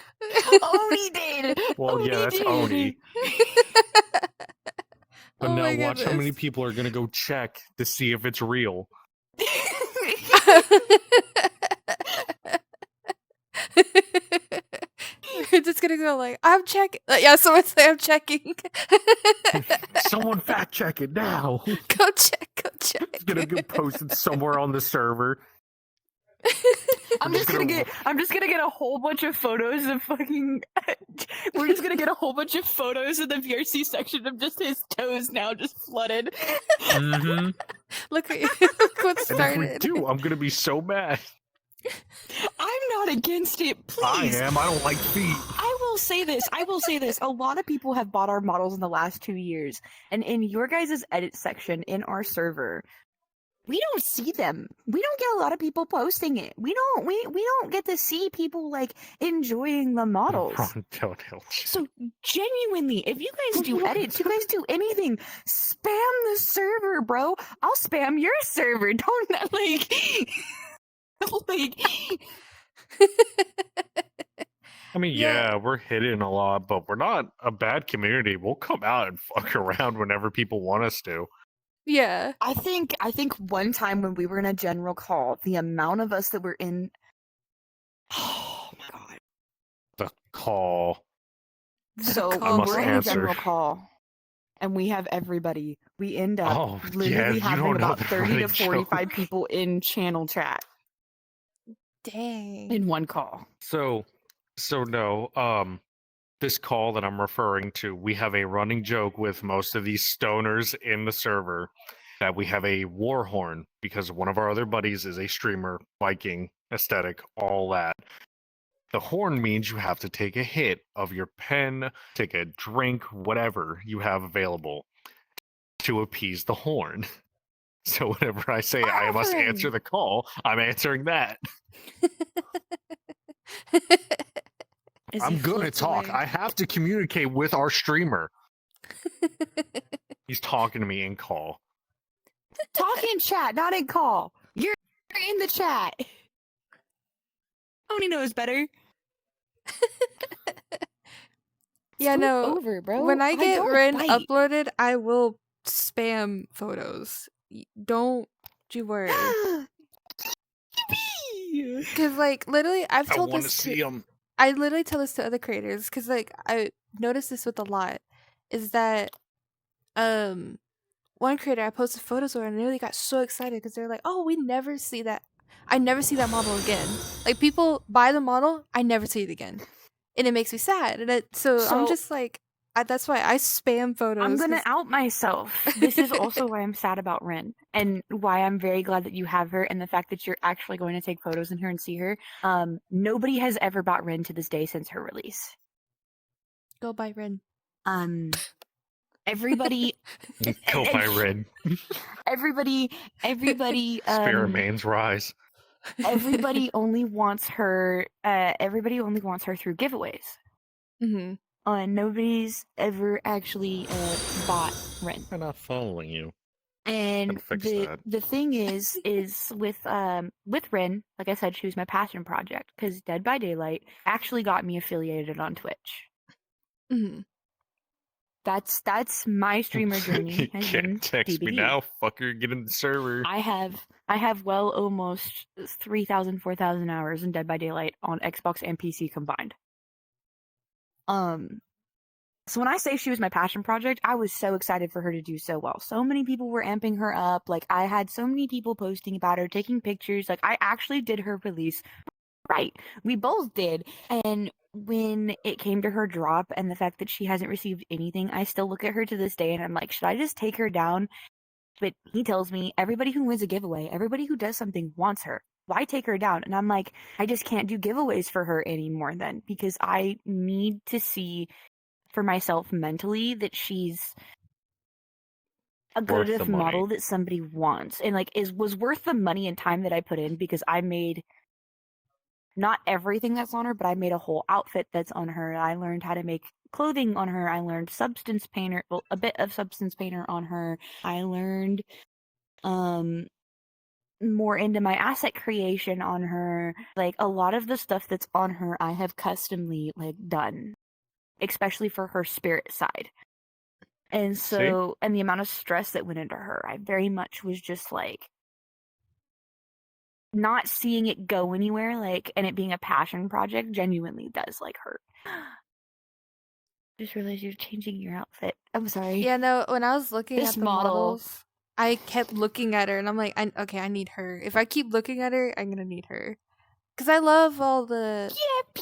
Oni did. well, Oni yeah, that's did. Oni. But Oh now my watch how many goodness. people are gonna go check to see if it's real. We're just gonna go like, I'm checking. Yeah, someone say I'm checking. Someone fact check it now. Go check. Go check. It's gonna get posted somewhere on the server. I'm just gonna get a whole bunch of photos of fucking. We're just gonna get a whole bunch of photos in the VRC section of just his toes now, just flooded. Mm-hmm. Look what And if we started. do, I'm gonna be so mad. I'm not against it, please. I am. I don't like feet. I will say this. A lot of people have bought our models in the last 2 years, and in your guys' edit section in our server, we don't see them. We don't get a lot of people posting it. We don't get to see people like enjoying the models. Wrong toenails. So genuinely, if you guys do edits, you guys do anything, spam the server, bro. I'll spam your server. Don't like like I mean, Yeah. yeah, we're hidden a lot, but we're not a bad community. We'll come out and fuck around whenever people want us to. Yeah. I think one time when we were in a general call, the amount of us that were in oh my god. The call. So call when we're in a answer. general call and we have everybody, we end up Oh, yeah, literally you having don't know about the 30 to running 45 joke. people in channel chat Dang. in one call. So no, this call that I'm referring to, we have a running joke with most of these stoners in the server that we have a war horn because one of our other buddies is a streamer, Viking, aesthetic, all that. The horn means you have to take a hit of your pen, take a drink, whatever you have available to appease the horn. So whenever I say I must answer the call, I'm answering that. I'm gonna talk. I have to communicate with our streamer. He's talking to me in call. Talk in chat, not in call. You're in the chat. Tony knows better. Yeah, Scoot no. over, bro. When I get don't Ren bite. uploaded, I will spam photos. Don't you worry. Because, like, literally, I've I told want to this see him. I literally tell this to other creators because, like, I noticed this with a lot is that, one creator I posted photos of, and they really got so excited because they're like, "Oh, we never see that. I never see that model again. Like people buy the model, I never see it again, and it makes me sad." And so I'm So just like, that's why I spam photos. I'm gonna 'cause- out myself. This is also why I'm sad about Rin, and why I'm very glad that you have her, and the fact that you're actually going to take photos in her and see her. Nobody has ever bought Rin to this day since her release. Go buy Rin. Everybody, Go by Red. everybody, Spirit Man's Rise. everybody only wants her. Everybody only wants her through giveaways. Mm-hmm. Nobody's ever actually bought Rin. I'm not following you. And Gotta fix the that. the thing is with Rin, like I said, she was my passion project because Dead by Daylight actually got me affiliated on Twitch. Mm-hmm. That's my streamer journey. You has been can't text me DBD. now, fucker. Get in the server. I have well almost 3,000, 4,000 hours in Dead by Daylight on Xbox and PC combined. So when I say she was my passion project, I was so excited for her to do so well. So many people were amping her up. Like I had so many people posting about her, taking pictures. Like I actually did her release right. We both did. And when it came to her drop and the fact that she hasn't received anything, I still look at her to this day and I'm like, should I just take her down? But he tells me everybody who wins a giveaway, everybody who does something wants her. Why take her down? And I'm like, I just can't do giveaways for her anymore then because I need to see for myself mentally that she's a good Worth the enough money. model that somebody wants and like was worth the money and time that I put in because I made not everything that's on her, but I made a whole outfit that's on her. I learned how to make clothing on her. I learned substance painter, well, a bit of substance painter on her. I learned more into my asset creation on her. Like a lot of the stuff that's on her, I have customly like done, especially for her spirit side. And so, and the amount of stress that went into her, I very much was just like not seeing it go anywhere, like, and it being a passion project genuinely does like hurt. Just realized you're changing your outfit. I'm sorry. Yeah, no, when I was looking This at the model- models, I kept looking at her and I'm like, okay, I need her. If I keep looking at her, I'm gonna need her. Because I love all the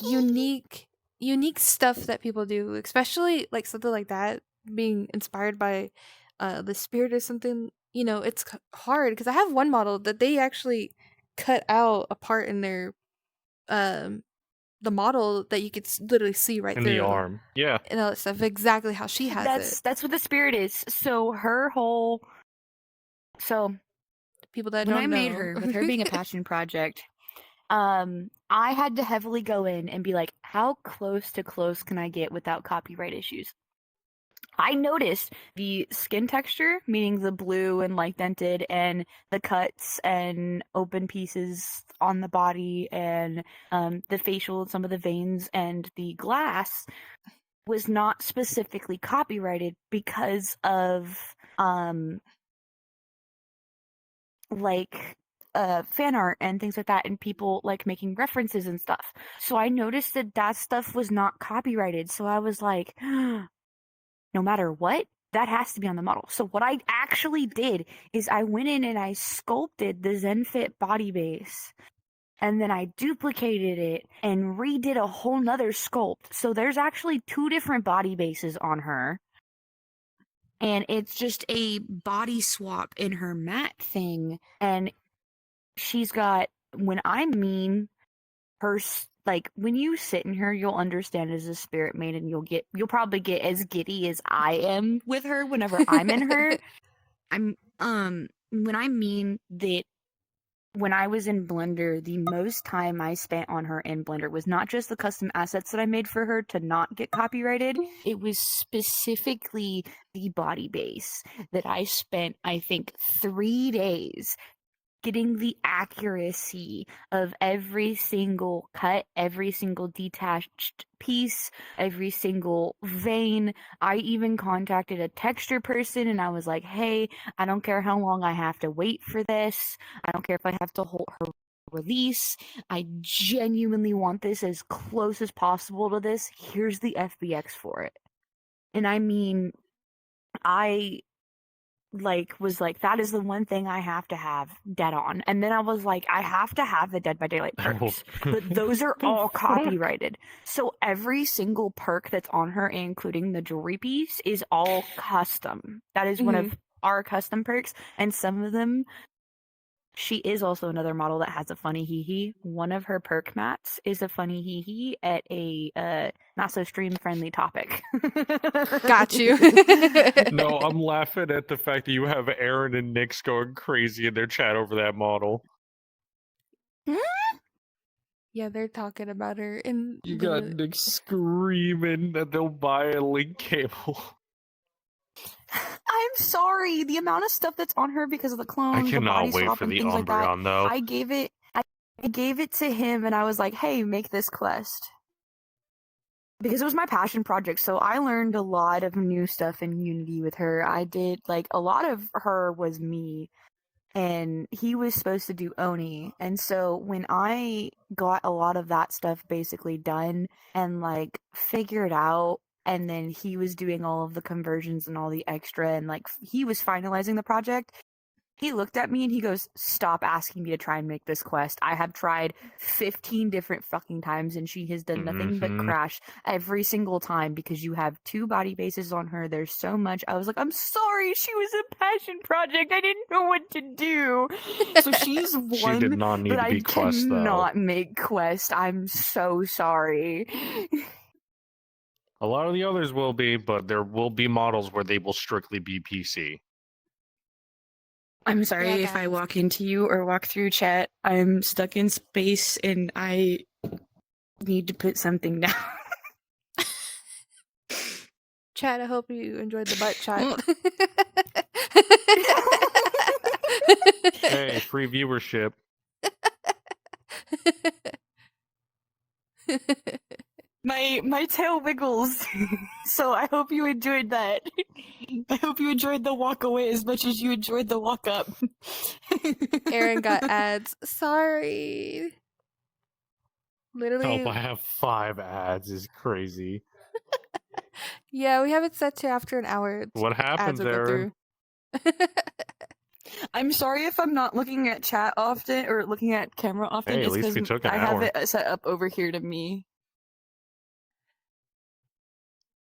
unique stuff that people do, especially like something like that, being inspired by the spirit or something. You know, it's hard because I have one model that they actually cut out a part in their the model that you could literally see right In through the arm. Yeah. and all that stuff, exactly how she has it. That's what the spirit is. So her whole People that when don't I made know. her, with her being a passion project, I had to heavily go in and be like, how close can I get without copyright issues? I noticed the skin texture, meaning the blue and light dented, and the cuts and open pieces on the body, and the facial, some of the veins, and the glass was not specifically copyrighted because of fan art and things like that, and people like making references and stuff. So I noticed that stuff was not copyrighted. So I was like, no matter what, that has to be on the model. So what I actually did is I went in and I sculpted the ZenFit body base. And then I duplicated it and redid a whole nother sculpt. So there's actually 2 different body bases on her. And it's just a body swap in her mat thing. And she's got, when I mean her, like when you sit in her, you'll understand as a spirit maiden, you'll probably get as giddy as I am with her whenever I'm in her. When I mean that, when I was in Blender, the most time I spent on her in Blender was not just the custom assets that I made for her to not get copyrighted. It was specifically the body base that I spent, I think, 3 days getting the accuracy of every single cut, every single detached piece, every single vein. I even contacted a texture person and I was like, hey, I don't care how long I have to wait for this. I don't care if I have to hold her release. I genuinely want this as close as possible to this. Here's the FBX for it. And I mean, I was like, that is the one thing I have to have dead on. And then I was like, I have to have the Dead by Daylight perks. But those are The all fuck? copyrighted. So every single perk that's on her, including the jewelry piece, is all custom. That is one of our custom perks. And some of them, she is also another model that has a funny hee-hee. One of her perk mats is a funny hee-hee at a not so stream friendly topic. Got you. No, I'm laughing at the fact that you have Aaron and Nyx going crazy in their chat over that model. Yeah, they're talking about her in You got the... Nyx screaming that they'll buy a link cable. I'm sorry. The amount of stuff that's on her because of the clone, I the cannot body wait swap, for and the things like that. Umbreon, though. I gave it to him, and I was like, "Hey, make this quest." Because it was my passion project, so I learned a lot of new stuff in Unity with her. I did, like, a lot of her was me, and he was supposed to do Oni. And so when I got a lot of that stuff basically done and, like, figured out, and then he was doing all of the conversions and all the extra, and, like, he was finalizing the project, he looked at me and he goes, "Stop asking me to try and make this quest. I have tried 15 different fucking times and she has done nothing but Mhm. crash every single time because you have 2 body bases on her. There's so much." I was like, "I'm sorry. She was a passion project. I didn't know what to do." So she's She did one not need that to I be quest, though. cannot make quest. I'm so sorry. A lot of the others will be, but there will be models where they will strictly be PC. I'm sorry Yeah, if I guys. walk into you or walk through chat. I'm stuck in space and I need to put something down. Chat, I hope you enjoyed the butt shot. Hey, free viewership. My tail wiggles. So I hope you enjoyed that. I hope you enjoyed the walk away as much as you enjoyed the walk up. Aaron got ads. Sorry. Literally, Help, I have 5 ads is crazy. yeah, we have it set to after an hour. What ads happens, will go Aaron? through. I'm sorry if I'm not looking at chat often or looking at camera often. Hey, at It's least we because took an I have hour. it set up over here to me.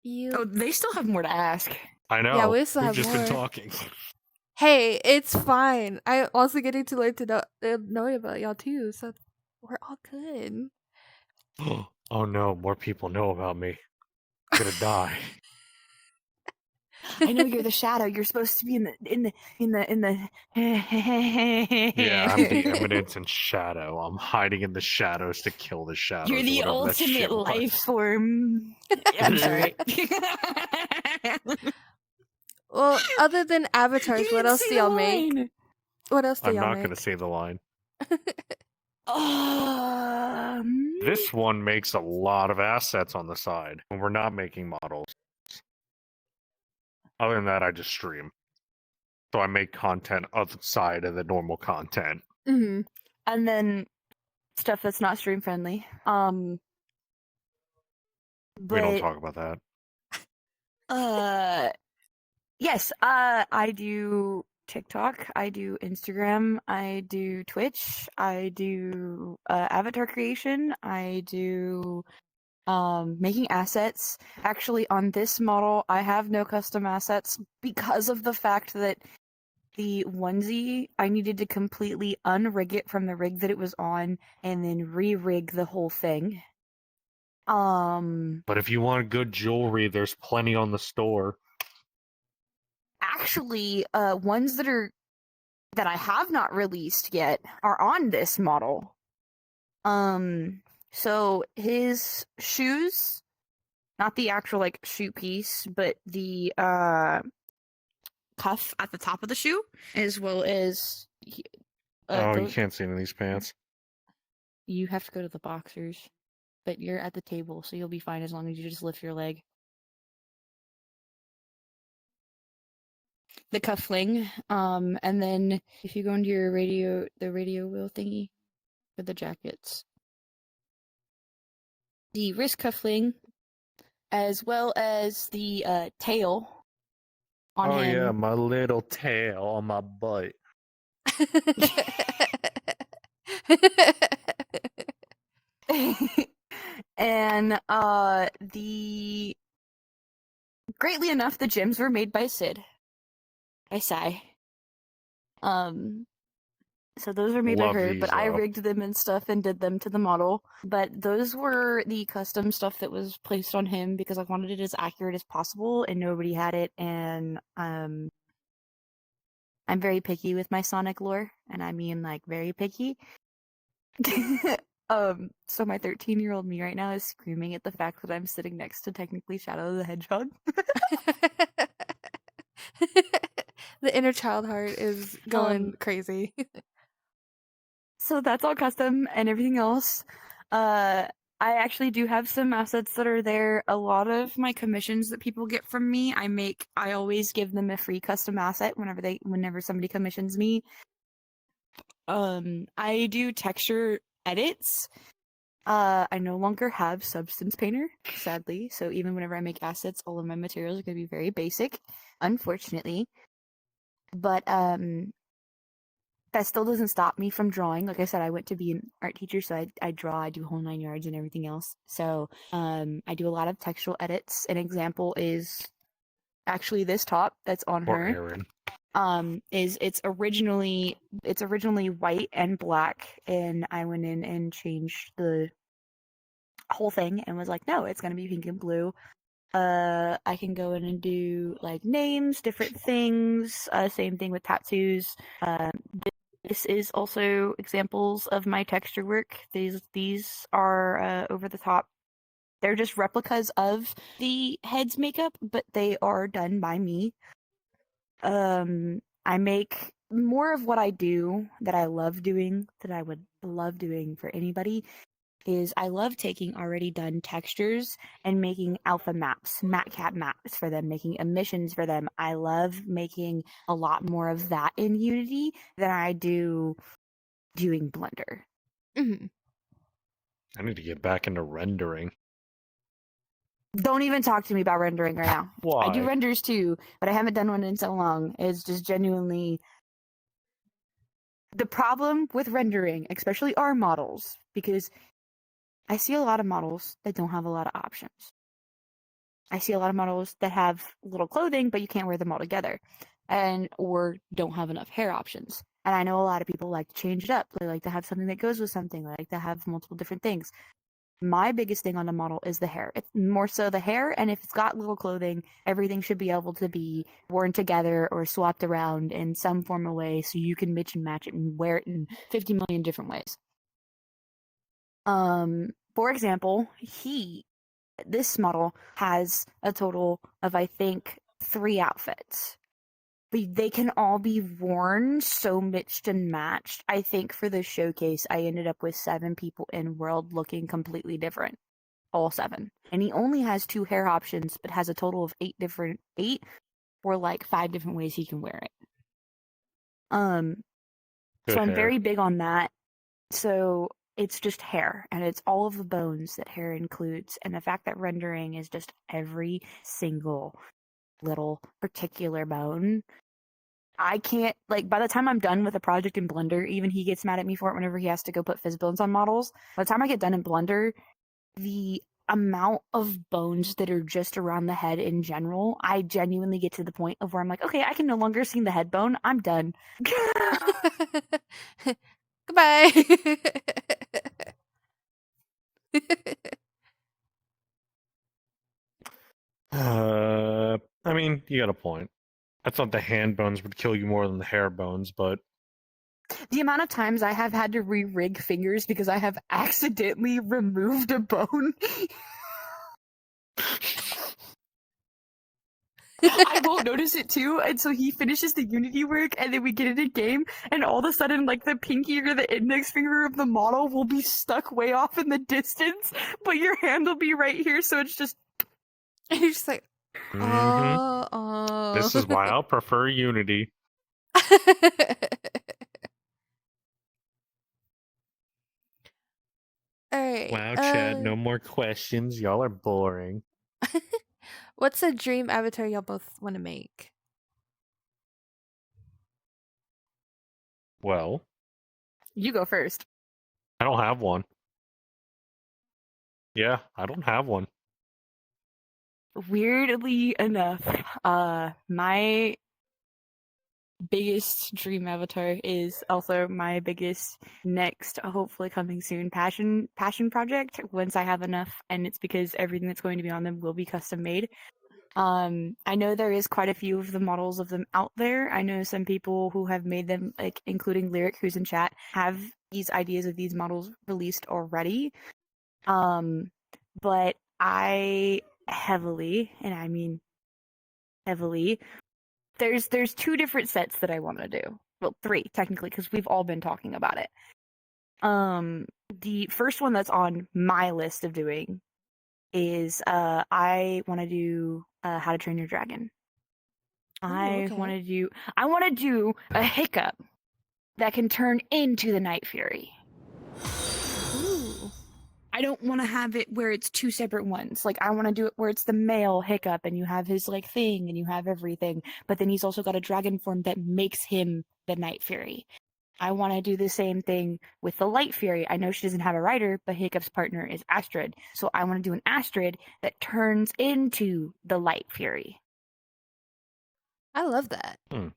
You. Oh, they still have more to ask. I know. Yeah, we still We've have just been more. talking. Hey, it's fine. I'm also getting to learn to know about y'all too, so we're all good. Oh no, more people know about me. I'm gonna die. I know you're the shadow. You're supposed to be in the. Yeah, I'm the eminence and shadow. I'm hiding in the shadows to kill the shadows. You're or the whatever that shit ultimate was. life form. I'm sorry. Well, other than avatars, what else do y'all make? What else do I'm y'all not make? gonna say the line. Um, This one makes a lot of assets on the side, and we're not making models. Other than that, I just stream. So I make content outside of the normal content. Mm-hmm. and then stuff that's not stream friendly. We don't But talk about that. yes, I do TikTok, I do Instagram, I do Twitch, I do avatar creation, I do making assets. Actually, on this model, I have no custom assets because of the fact that the onesie, I needed to completely unrig it from the rig that it was on and then re-rig the whole thing. But if you want good jewelry, there's plenty on the store. Actually, ones that I have not released yet are on this model. So his shoes, not the actual like shoe piece, but the cuff at the top of the shoe, as well as Oh, you those, can't see any of these pants. you have to go to the boxers, but you're at the table, so you'll be fine as long as you just lift your leg. The cuffling, and then if you go into your the radio wheel thingy for the jackets, the wrist cuffling, as well as the tail on Oh yeah, him. my little tail on my butt. And the greatly enough, the gems were made by Sid. By Sai. So those were made by Love her, these but I though. rigged them and stuff and did them to the model. But those were the custom stuff that was placed on him because I wanted it as accurate as possible and nobody had it. And I'm very picky with my Sonic lore, and I mean like very picky. So my 13-year-old me right now is screaming at the fact that I'm sitting next to technically Shadow the Hedgehog. The inner child heart is going crazy. So that's all custom and everything else. I actually do have some assets that are there. A lot of my commissions that people get from me, I always give them a free custom asset whenever somebody commissions me. I do texture edits. I no longer have Substance Painter, sadly. So even whenever I make assets, all of my materials are going to be very basic, unfortunately. But that still doesn't stop me from drawing. Like I said, I went to be an art teacher, so I draw, I do whole 9 yards and everything else. So I do a lot of textual edits. An example is actually this top that's on Or her. Aaron. It's originally white and black, and I went in and changed the whole thing and was like, no, it's gonna be pink and blue. I can go in and do like names, different things. Same thing with tattoos. This is also examples of my texture work. These are over the top. They're just replicas of the head's makeup, but they are done by me. I make more of what I do that I love doing, that I would love doing for anybody, is I love taking already done textures and making alpha maps, matcat maps for them, making emissions for them. I love making a lot more of that in Unity than I do doing Blender. Mhm. I need to get back into rendering. Don't even talk to me about rendering right now. Why? I do renders too, but I haven't done one in so long. It's just genuinely the problem with rendering, especially our models, because I see a lot of models that don't have a lot of options. I see a lot of models that have little clothing, but you can't wear them all together, or don't have enough hair options. And I know a lot of people like to change it up. They like to have something that goes with something. They like to have multiple different things. My biggest thing on the model is the hair. It's more so the hair, and if it's got little clothing, everything should be able to be worn together or swapped around in some form of way so you can mix and match it and wear it in 50 million different ways. For example, this model has a total of, I think, 3 outfits. But they can all be worn so mixed and matched. I think for the showcase, I ended up with 7 people in world looking completely different. All 7. And he only has 2 hair options, but has a total of 8 or like 5 different ways he can wear it. Good So I'm hair. very big on that. So it's just hair, and it's all of the bones that hair includes, and the fact that rendering is just every single little particular bone. I can't, like, by the time I'm done with a project in Blender, even he gets mad at me for it whenever he has to go put fizz bones on models. By the time I get done in Blender, the amount of bones that are just around the head in general, I genuinely get to the point of where I'm like, okay, I can no longer see the head bone. I'm done. Goodbye. I mean, you got a point. I thought the hand bones would kill you more than the hair bones, but The amount of times I have had to re-rig fingers because I have accidentally removed a bone. I won't notice it too, and so he finishes the Unity work, and then we get in a game, and all of a sudden, like, the pinky or the index finger of the model will be stuck way off in the distance, but your hand will be right here, so it's just... And you're just like, mhm. oh. This is why I'll prefer Unity. All right. Wow, Chad, no more questions. Y'all are boring. What's a dream avatar y'all both want to make? Well, You go first. I don't have one. Yeah, I don't have one. Weirdly enough, my biggest dream avatar is also my biggest next, hopefully coming soon, passion project once I have enough, and it's because everything that's going to be on them will be custom made. I know there is quite a few of the models of them out there. I know some people who have made them, like including Lyric, who's in chat, have these ideas of these models released already. But I heavily, and I mean heavily, there's two different sets that I want to do. Well, three technically, because we've all been talking about it. The first one that's on my list of doing is I want to do How to Train Your Dragon. I okay. want to do a Hiccup that can turn into the Night Fury. Ooh. I don't want to have it where it's two separate ones. Like, I want to do it where it's the male Hiccup and you have his, like, thing and you have everything. But then he's also got a dragon form that makes him the Night Fury. I want to do the same thing with the Light Fury. I know she doesn't have a rider, but Hiccup's partner is Astrid. So I want to do an Astrid that turns into the Light Fury. I love that. Hmm.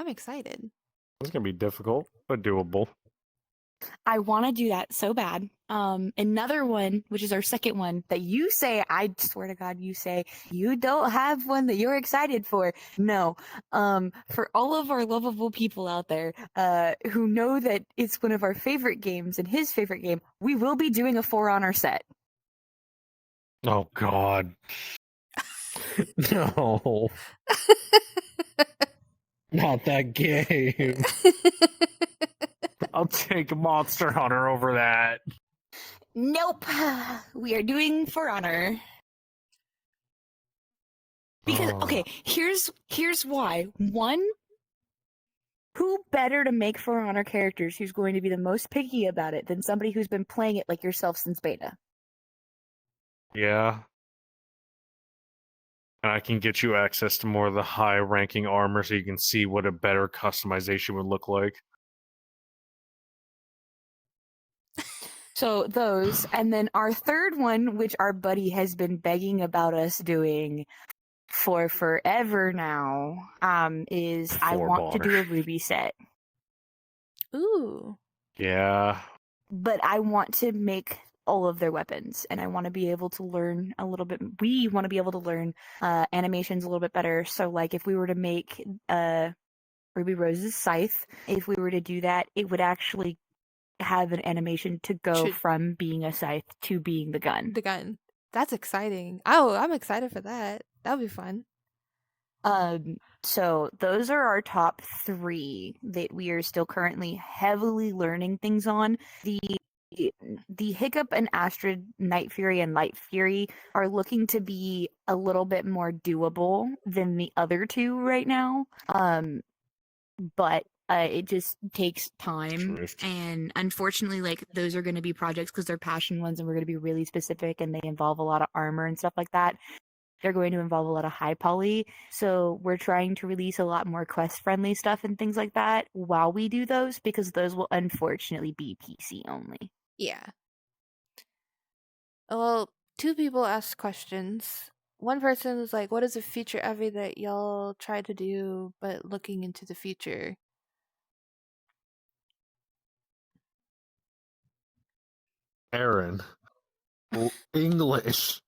I'm excited. It's gonna be difficult, but doable. I want to do that so bad. Another one, which is our second one, that you say, I swear to God, you say you don't have one that you're excited for. No. For all of our lovable people out there, who know that it's one of our favorite games and his favorite game, we will be doing a For Honor set. Oh God. No. Not that game. I'll take Monster Hunter over that. Nope. We are doing For Honor. Because okay, here's why. One, who better to make For Honor characters who's going to be the most picky about it than somebody who's been playing it like yourself since beta? Yeah. And I can get you access to more of the high ranking armor so you can see what a better customization would look like. So those, and then our third one, which our buddy has been begging about us doing for forever now, is I For want to do Bonner. a Ruby set. Ooh. Yeah. But I want to make all of their weapons, and I want to be able to learn a little bit. We want to be able to learn animations a little bit better. So, like, if we were to make Ruby Rose's scythe, if we were to do that, it would actually have an animation to go Should- from being a scythe to being the gun. The gun. That's exciting. Oh, I'm excited for that. That'll be fun. So those are our top three that we are still currently heavily learning things on. The Hiccup and Astrid, Night Fury and Light Fury are looking to be a little bit more doable than the other two right now. But it just takes time, Truth. and unfortunately, like, those are going to be projects because they're passion ones, and we're going to be really specific, and they involve a lot of armor and stuff like that. They're going to involve a lot of high poly, so we're trying to release a lot more quest-friendly stuff and things like that while we do those, because those will unfortunately be PC only. Yeah. Well, two people asked questions. One person was like, what is a future Evie that y'all try to do, but looking into the future? Aaron. English.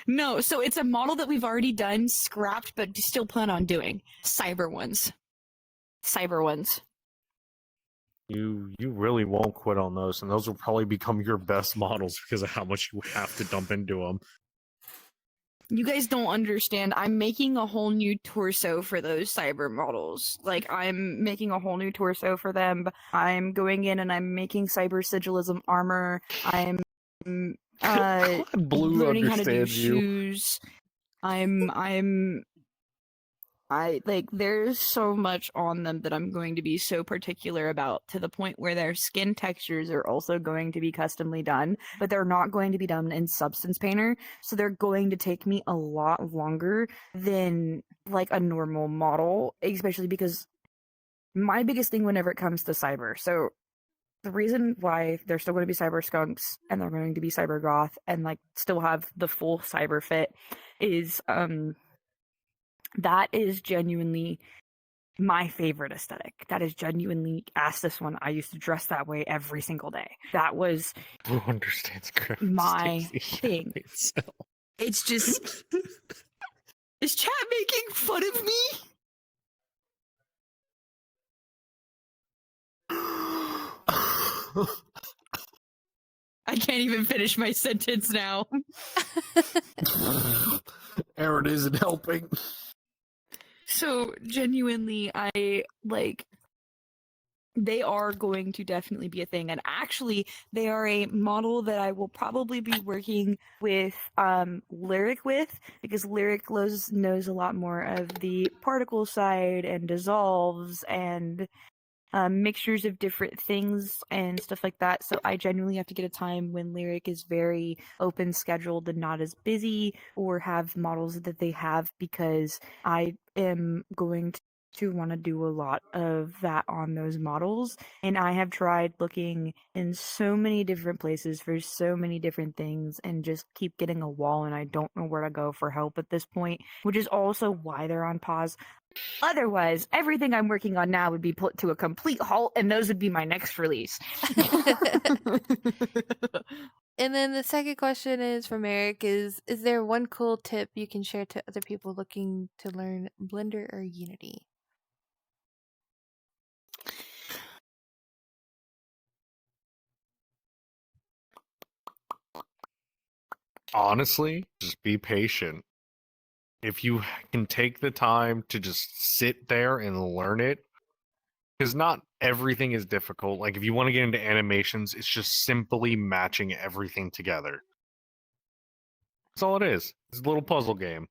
No, so it's a model that we've already done, scrapped, but still plan on doing. Cyber ones. You really won't quit on those, and those will probably become your best models because of how much you have to dump into them. You guys don't understand. I'm making a whole new torso for those cyber models. Like, I'm making a whole new torso for them. I'm going in and I'm making cyber sigilism armor. I'm Blue learning how to do understands you. shoes. There's so much on them that I'm going to be so particular about, to the point where their skin textures are also going to be customly done, but they're not going to be done in Substance Painter, so they're going to take me a lot longer than, like, a normal model, especially because my biggest thing whenever it comes to cyber. So the reason why they're still going to be cyber skunks and they're going to be cyber goth and like still have the full cyber fit is that is genuinely my favorite aesthetic. That is genuinely, ask this one, I used to dress that way every single day. That was Who understands Griff? my Stacy? thing. It's just, is chat making fun of me? I can't even finish my sentence now. Aaron isn't helping. So genuinely, I like, they are going to definitely be a thing, and actually they are a model that I will probably be working with Lyric with, because Lyric knows a lot more of the particle side and dissolves and mixtures of different things and stuff like that. So I genuinely have to get a time when Lyric is very open scheduled and not as busy, or have models that they have, because I am going to want to do a lot of that on those models. And I have tried looking in so many different places for so many different things and just keep getting a wall, and I don't know where to go for help at this point, which is also why they're on pause. Otherwise, everything I'm working on now would be put to a complete halt, and those would be my next release. And then the second question is from Eric: Is there one cool tip you can share to other people looking to learn Blender or Unity? Honestly, just be patient. If you can take the time to just sit there and learn it, because not everything is difficult. Like if you want to get into animations, it's just simply matching everything together. That's all it is. It's a little puzzle game.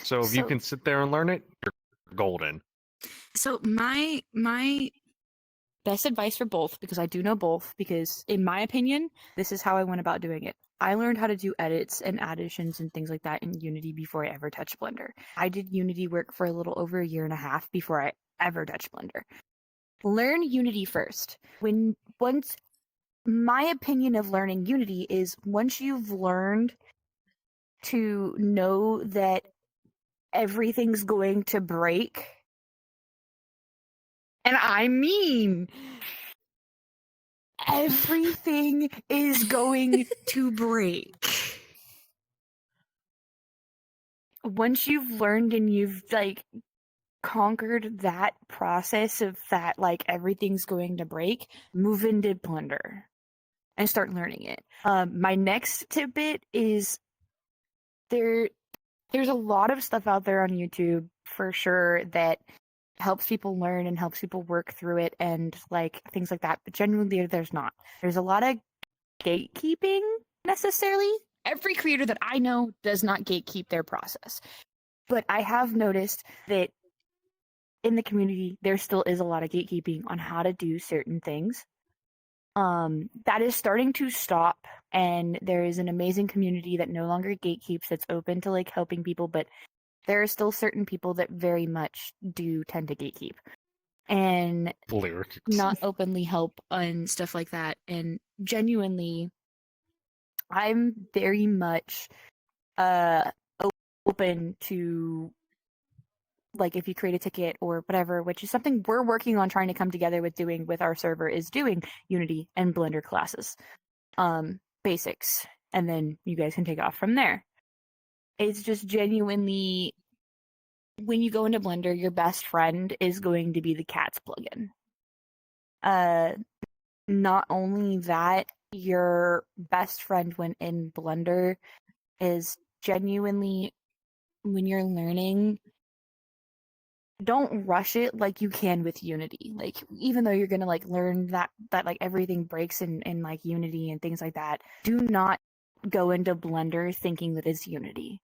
So if you So- can sit there and learn it, you're golden. So my best advice for both, because I do know both, because in my opinion, this is how I went about doing it. I learned how to do edits and additions and things like that in Unity before I ever touched Blender. I did Unity work for a little over a year and a half before I ever touched Blender. Learn Unity first. Once my opinion of learning Unity is, once you've learned to know that everything's going to break, and I mean everything is going to break. Once you've learned and you've like conquered that process of that, like everything's going to break, move into Blender and start learning it. My next tidbit is there's a lot of stuff out there on YouTube for sure that helps people learn and helps people work through it and like things like that, but genuinely there's not. There's a lot of gatekeeping necessarily. Every creator that I know does not gatekeep their process, but I have noticed that in the community there still is a lot of gatekeeping on how to do certain things. That is starting to stop, and there is an amazing community that no longer gatekeeps, that's open to like helping people, but there are still certain people that very much do tend to gatekeep and Lyrics. not openly help and stuff like that. And genuinely, I'm very much open to, like, if you create a ticket or whatever, which is something we're working on trying to come together with doing with our server, is doing Unity and Blender classes, basics, and then you guys can take off from there. It's just genuinely, when you go into Blender, your best friend is going to be the Cats plugin. Not only that, your best friend when in Blender is genuinely, when you're learning, don't rush it like you can with Unity. Like, even though you're gonna like learn that like everything breaks in like Unity and things like that, do not go into Blender thinking that it's Unity.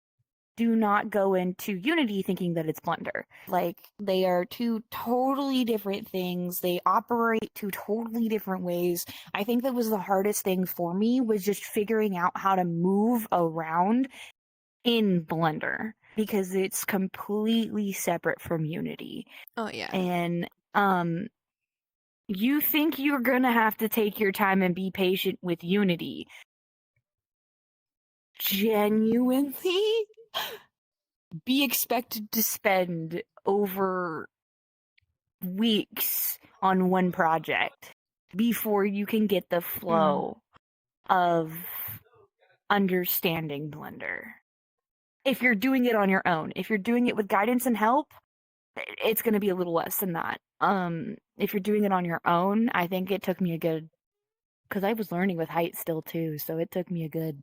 Do not go into Unity thinking that it's Blender. Like, they are two totally different things. They operate two totally different ways. I think that was the hardest thing for me, was just figuring out how to move around in Blender, because it's completely separate from Unity. Oh yeah. And You think you're gonna have to take your time and be patient with Unity. Genuinely be expected to spend over weeks on one project before you can get the flow of understanding Blender. If you're doing it on your own, if you're doing it with guidance and help, it's going to be a little less than that. If you're doing it on your own, I think it took me a good, because I was learning with height still too, so it took me a good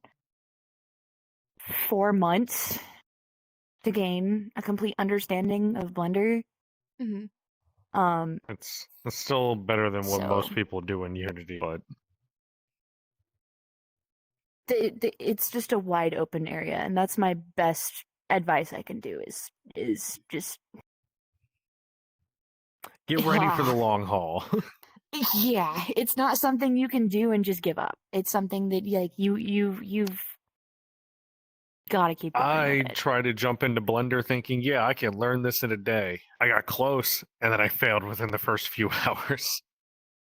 4 months to gain a complete understanding of Blender. Mhm. It's still better than what So- most people do in Unity, but It's just a wide open area, and that's my best advice I can do is just get ready for the Ah. long haul. yeah, it's not something you can do and just give up. It's something that like you've got to keep going I with it. tried to jump into Blender thinking, yeah, I can learn this in a day. I got close, and then I failed within the first few hours.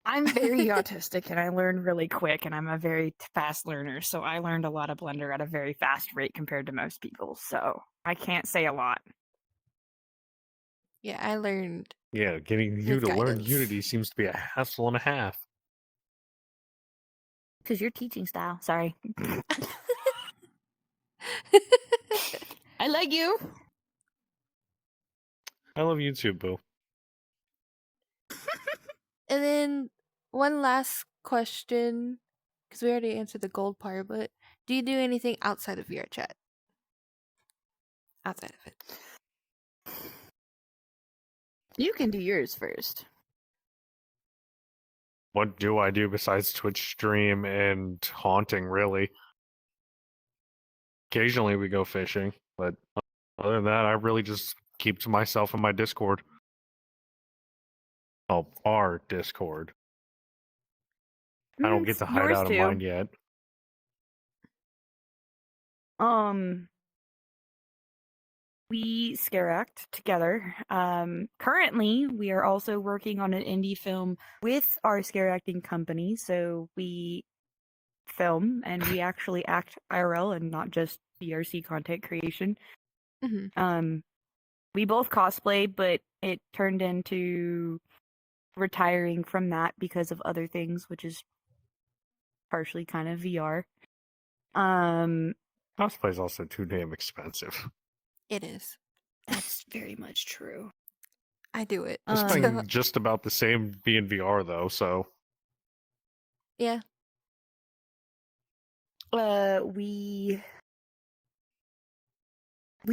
I'm very autistic and I learn really quick, and I'm a very fast learner, so I learned a lot of Blender at a very fast rate compared to most people, so I can't say a lot. Yeah, I learned. Yeah, getting you With to learn guidance. Unity seems to be a hassle and a half. Because your teaching style, sorry. I like you. I love you too, Boo. And then one last question, because we already answered the gold part, but do you do anything outside of VR chat? Outside of it. You can do yours first. What do I do besides Twitch stream and haunting, really? Occasionally we go fishing, but other than that, I really just keep to myself in my Discord. Oh, our Discord. I don't get to hide Yours out of too. mine yet. We scare act together. Currently, we are also working on an indie film with our scare acting company. So we film and we actually act IRL and not just DRC content creation. Mhm. We both cosplay, but it turned into retiring from that because of other things, which is partially kind of VR. Cosplay is also too damn expensive. It is. That's very much true. I do it. It's Um, playing just about the same being VR though, so Yeah. We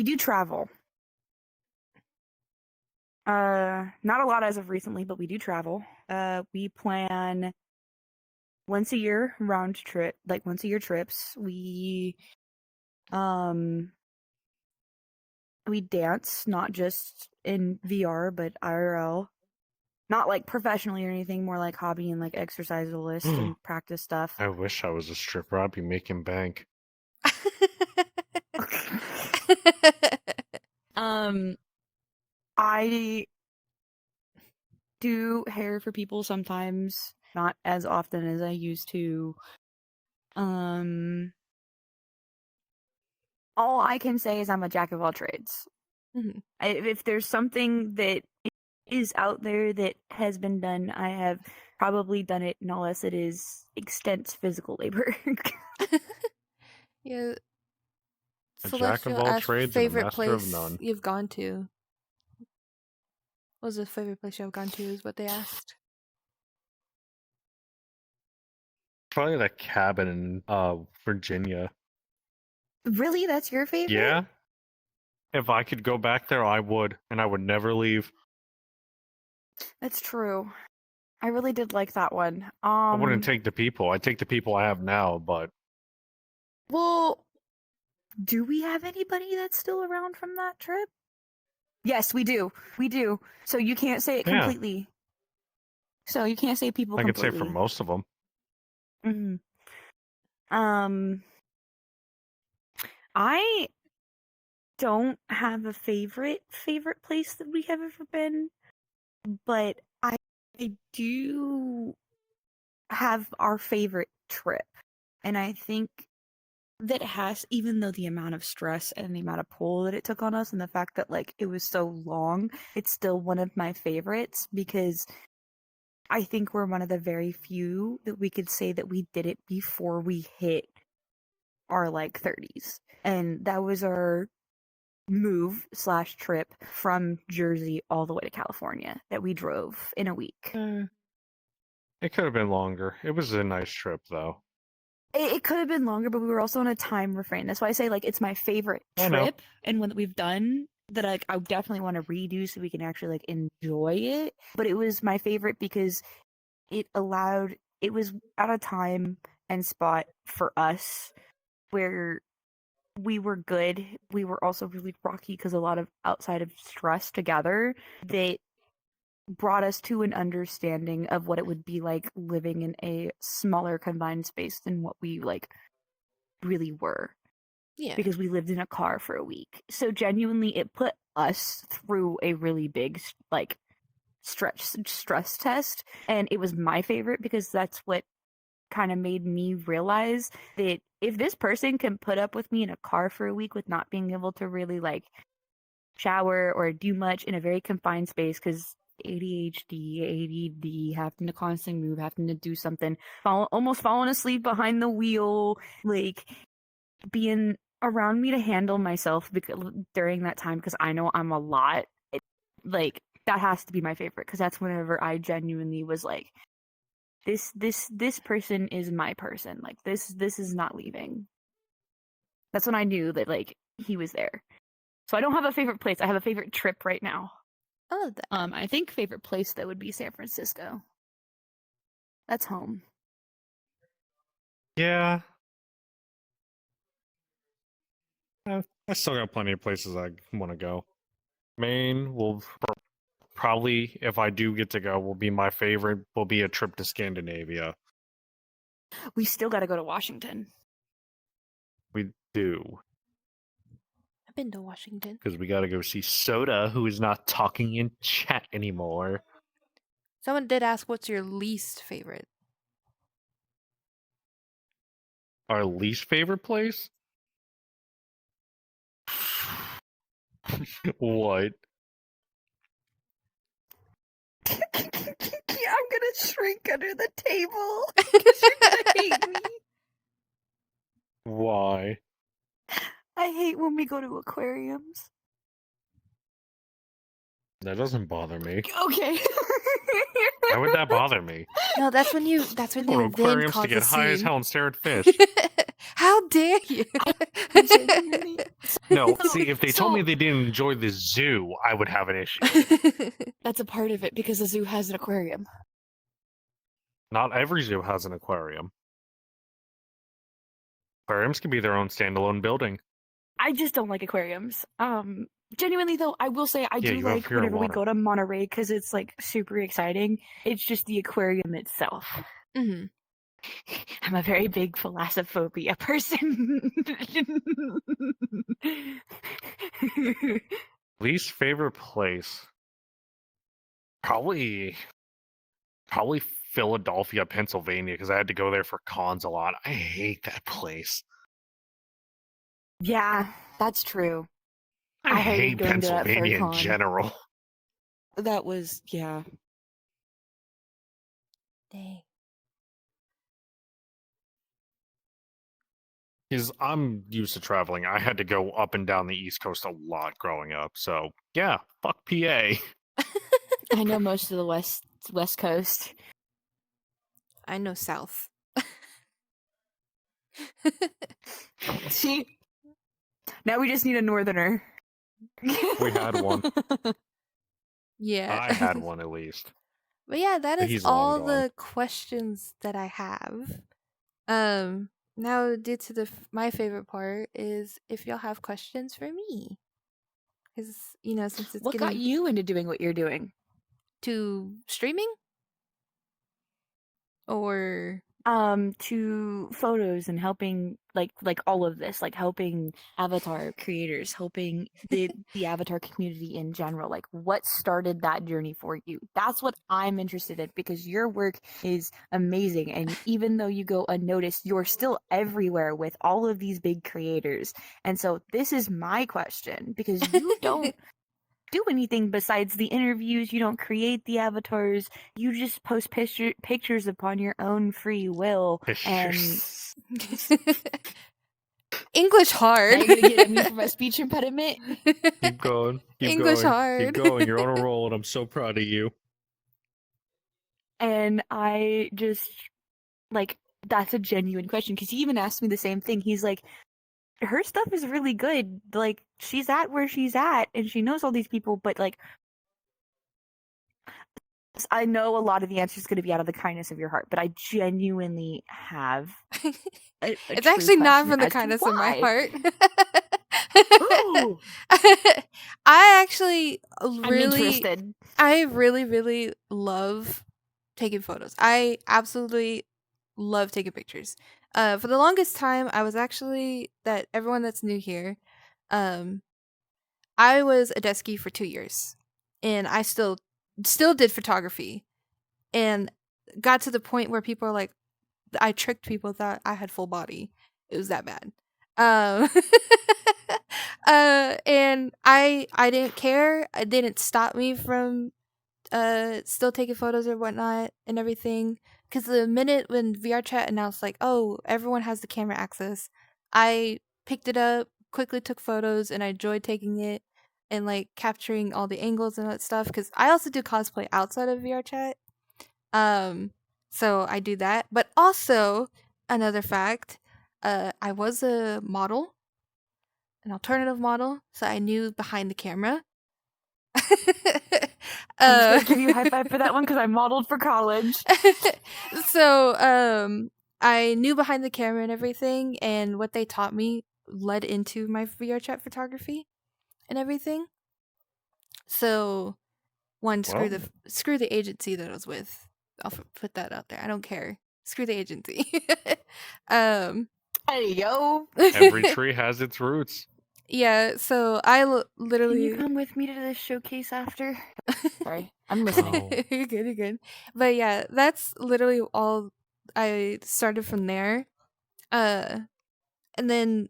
do travel. Not a lot as of recently, but we do travel. We plan once a year round trip, like once a year trips. We dance, not just in VR, but IRL. Not like professionally or anything, more like hobby and like exercisalist and practice stuff. I wish I was a stripper. I'd be making bank. I do hair for people sometimes, not as often as I used to. All I can say is I'm a jack of all trades. Mhm. If there's something that is out there that has been done, I have probably done it, unless it is extensive physical labor. Yeah. A jack of Celestial all asked trades and a favorite master of place none. you've gone to. What was the favorite place you've gone to? Is what they asked. Probably that cabin in Virginia. Really? That's your favorite? Yeah. If I could go back there, I would, and I would never leave. That's true. I really did like that one. I wouldn't take the people. I'd take the people I have now, but Well, do we have anybody that's still around from that trip? Yes, we do. We do. So you can't say it Yeah. completely. So you can't say people I could completely. say for most of them. I don't have a favorite place that we have ever been. but I do have our favorite trip. And I think that has, even though the amount of stress and the amount of pull that it took on us and the fact that like it was so long, it's still one of my favorites because I think we're one of the very few that we could say that we did it before we hit our like 30s. And that was our move / trip from Jersey all the way to California that we drove in a week. It could have been longer. It was a nice trip, though. It could have been longer, but we were also on a time refrain. That's why I say like it's my favorite I know. trip and one that we've done that I definitely want to redo so we can actually like enjoy it. But it was my favorite because it was at a time and spot for us where we were good. We were also really rocky because a lot of outside of stress together that brought us to an understanding of what it would be like living in a smaller confined space than what we like really were. Yeah. Because we lived in a car for a week. So genuinely it put us through a really big like stress test, and it was my favorite because that's what kind of made me realize that if this person can put up with me in a car for a week with not being able to really like shower or do much in a very confined space because ADHD, ADD, having to constantly move, having to do something, almost falling asleep behind the wheel, like being around me to handle myself during that time because I know I'm a lot. Like that has to be my favorite because that's whenever I genuinely was like, this person is my person. Like this is not leaving. That's when I knew that like he was there. So I don't have a favorite place. I have a favorite trip right now. I love that. I think favorite place that would be San Francisco. That's home. Yeah. I still got plenty of places I want to go. Maine will probably, if I do get to go, will be my favorite. Will be a trip to Scandinavia. We still got to go to Washington. We do. I've been to Washington. Because we got to go see Soda, who is not talking in chat anymore. Someone did ask, what's your least favorite? Our least favorite place? What? Yeah, I'm gonna shrink under the table because you're gonna hate me. Why? I hate when we go to aquariums. That doesn't bother me. Okay. Why would that bother me? No, that's when you Go to then aquariums cause to get a high as scene. hell and stare at fish. How dare you? Genuinely. No, see, if they told me So- they didn't enjoy the zoo, I would have an issue. That's a part of it because the zoo has an aquarium. Not every zoo has an aquarium. Aquariums can be their own standalone building. I just don't like aquariums. Genuinely though, I will say I Yeah, do you have like fear of whenever we water. go to Monterey because it's like super exciting. It's just the aquarium itself. hmm I'm a very big thalassophobia person. Least favorite place? Probably Philadelphia, Pennsylvania, because I had to go there for cons a lot. I hate that place. Yeah, that's true. I I hated hate going to that Pennsylvania in FurCon. general. That was, yeah. Dang. Because I'm used to traveling. I had to go up and down the East Coast a lot growing up. So, yeah, fuck PA. I know most of the West Coast. I know South. See? Now we just need a northerner. We had one. Yeah. I had one at least. But yeah, that But is he's long all gone. the questions that I have. Now due to my favorite part is if y'all have questions for me. Because, since it's What got getting you into doing what you're doing? to streaming? Or to photos and helping like all of this, like helping avatar creators, helping the avatar community in general. Like, what started that journey for you? That's what I'm interested in, because your work is amazing, and even though you go unnoticed, you're still everywhere with all of these big creators. And so this is my question, because you don't do anything besides the interviews. You don't create the avatars. You just post pictures upon your own free will. And Pictures. English now hard. you're gonna get at me for my speech impediment. Keep going. Keep English going. hard. Keep going. You're on a roll, and I'm so proud of you. And I just like, that's a genuine question, because he even asked me the same thing. He's like, her stuff is really good. Like, she's at where she's at, and she knows all these people, but like, I know a lot of the answer is going to be out of the kindness of your heart, but I genuinely have a It's true actually not question from the as to kindness of my why. heart. Ooh, I actually I'm really, interested. I really, really love taking photos. I absolutely love taking pictures. For the longest time, I was actually, that everyone that's new here, I was a deskie for 2 years, and I still did photography, and got to the point where people are like, I tricked people that I had full body. It was that bad. Um, and I didn't care. It didn't stop me from still taking photos or whatnot and everything. Because the minute when VRChat announced like, oh, everyone has the camera access, I picked it up, quickly took photos, and I enjoyed taking it and like capturing all the angles and that stuff. Because I also do cosplay outside of VRChat. So I do that. But also, another fact, I was a model, an alternative model, so I knew behind the camera. I'm just gonna give you a high five for that one, because I modeled for college. So, I knew behind the camera and everything, and what they taught me led into my VRChat photography and everything. So, screw Well. screw the agency that I was with. I'll put that out there. I don't care. Screw the agency. um, Hey, yo. Every tree has its roots. yeah. So I Can literally. you come with me to this showcase after? Sorry, I'm listening. Oh. You're good. You're good. But yeah, that's literally all. I started from there. And then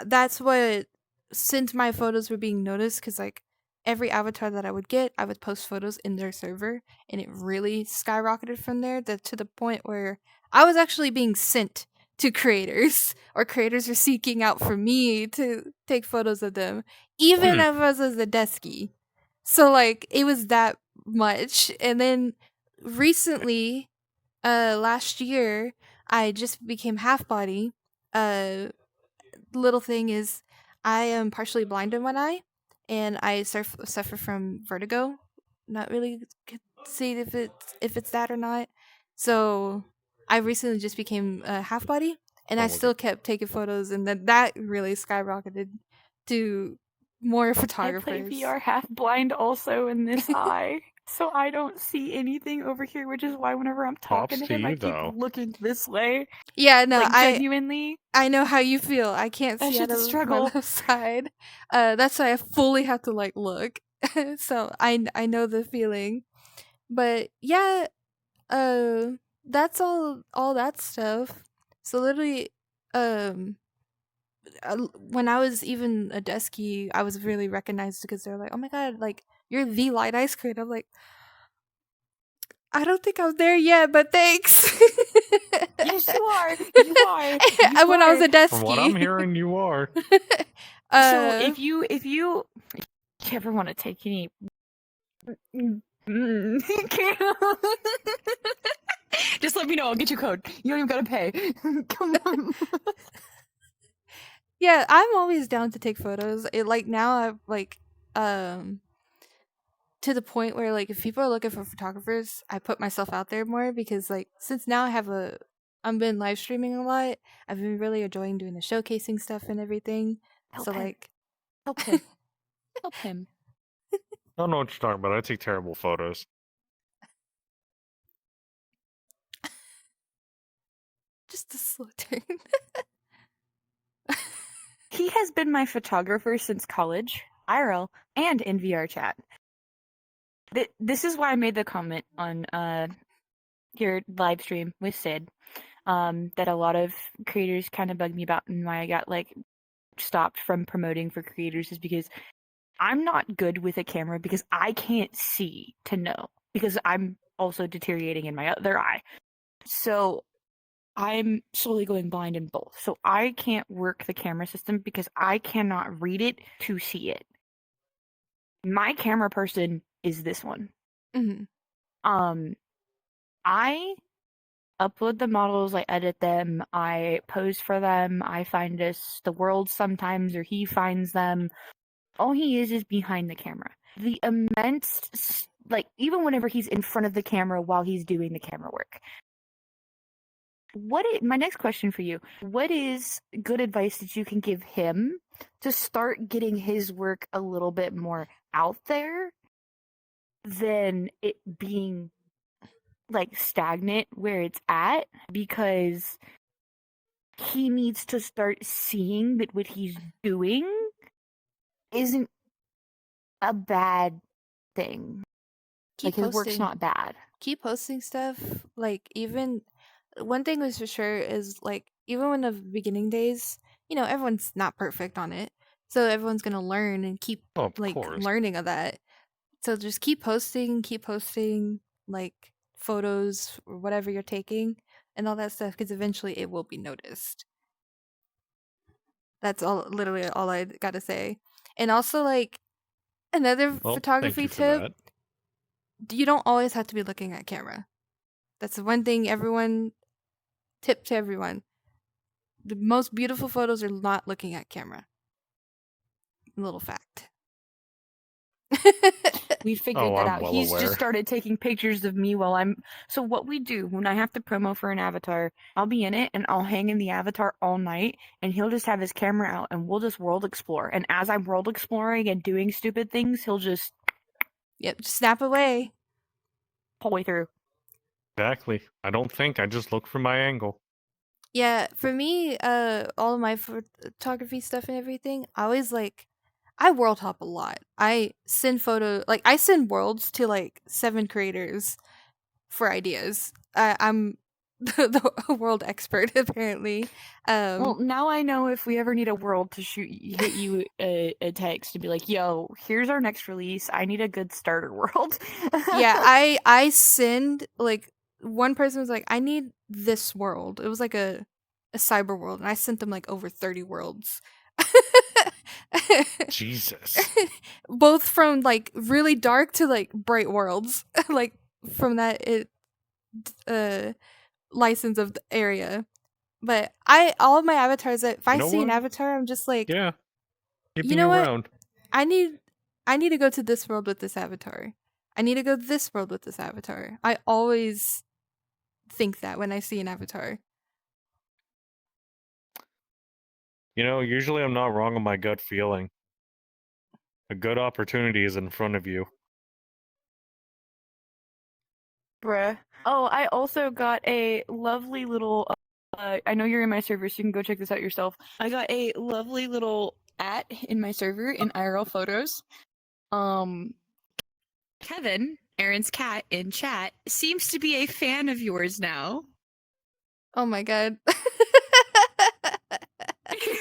that's what, since my photos were being noticed, because like every avatar that I would get, I would post photos in their server, and it really skyrocketed from there, to the point where I was actually being sent to creators, or creators were seeking out for me to take photos of them, even if I was as a deskie. So like it was that much. And then recently, last year, I just became half body. Little thing is, I am partially blind in one eye, and I suffer from vertigo. Not really could see if it's that or not. So I recently just became a half body, and Oh I my still kept taking photos, and then that really skyrocketed to more I play photographers. VR half blind also in this eye, so I don't see anything over here, which is why whenever I'm talking Props to to him, I you, keep though. looking this way. Yeah, no, Like, genuinely, I know how you feel. I can't that see out shit's a of my struggle. left side. That's why I fully have to like look. So I know the feeling. But yeah, that's all that stuff. So literally, um, when I was even a deskie, I was really recognized because they're like, "Oh my god, like you're the light ice cream." I'm like, I don't think I'm there yet, but thanks. Yes, you are. You are. You When I was are. a deskie. From what I'm hearing, you are. So if you ever want to take any just let me know, I'll get you a code. You don't even gotta pay. Come on. yeah, I'm always down to take photos. It like now I've like to the point where like if people are looking for photographers, I put myself out there more, because like since now I've been live streaming a lot. I've been really enjoying doing the showcasing stuff and everything. Help So him. like Help him. Help him. I don't know what you're talking about. I take terrible photos. just a slow turn. He has been my photographer since college, IRL, and in VR chat. This is why I made the comment on your live stream with Sid, that a lot of creators kind of bugged me about, and why I got like stopped from promoting for creators is because I'm not good with a camera because I can't see to know, because I'm also deteriorating in my other eye. So I'm slowly going blind in both. So I can't work the camera system because I cannot read it to see it. My camera person is this one. Mhm. I upload the models, I edit them, I pose for them, I find the world sometimes, or he finds them. All he is behind the camera. The immense, like, even whenever he's in front of the camera while he's doing the camera work. My next question for you, what is good advice that you can give him to start getting his work a little bit more out there than it being like stagnant where it's at? Because he needs to start seeing that what he's doing isn't a bad thing. Keep Like, his work's posting. not bad. Keep posting stuff. Like, even one thing was for sure is like, even in the beginning days, everyone's not perfect on it, so everyone's gonna learn and keep Oh, of like course. learning of that. So just keep posting like photos or whatever you're taking and all that stuff, because eventually it will be noticed. That's literally all I gotta say. And also, like, another Well, thank photography you for tip: that. you don't always have to be looking at camera. That's the one thing tip to everyone. The most beautiful photos are not looking at camera. Little fact. We figured Oh, that I'm out. well He's aware. just started taking pictures of me while I'm. So what we do when I have to promo for an avatar, I'll be in it and I'll hang in the avatar all night, and he'll just have his camera out and we'll just world explore. And as I'm world exploring and doing stupid things, he'll just Yep, just snap away. pull way through. Exactly. I don't think. I just look for my angle. Yeah, for me, all of my photography stuff and everything, I world hop a lot. I send worlds to like 7 creators for ideas. I'm the world expert apparently. Well, now I know if we ever need a world to hit you a text and be like, "Yo, here's our next release. I need a good starter world." Yeah, I send like, one person was like, I need this world. It was like a cyber world, and I sent them like over 30 worlds. Jesus. Both from like really dark to like bright worlds. Like, from that license of the area. But all of my avatars, if I You know see an what? avatar, I'm just like, Yeah. you Keeping know you what? around. I need to go to this world with this avatar. I need to go to this world with this avatar. I always think that when I see an avatar. You know, usually I'm not wrong on my gut feeling. A good opportunity is in front of you. Bruh. Oh, I also got a lovely little. I know you're in my server, so you can go check this out yourself. I got a lovely little in my server in IRL photos. Kevin, Aaron's cat in chat, seems to be a fan of yours now. Oh my god.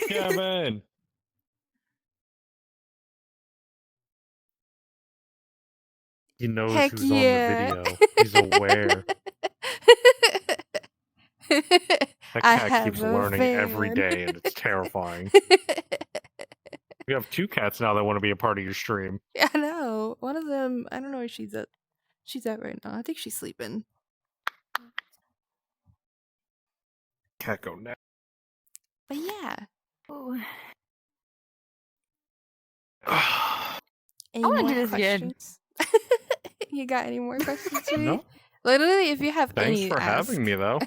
Kevin! He knows Heck who's on the yeah. video. He's aware. That I cat keeps have a learning every fan. day, and it's terrifying. You have 2 cats now that want to be a part of your stream. Yeah, I know. One of them, I don't know where she's at. She's at right now. I think she's sleeping. Cat go now. But yeah. Oh. Any I wanna more do this again. questions? You got any more questions for me? No? Literally, if you have Thanks any, for having me, though.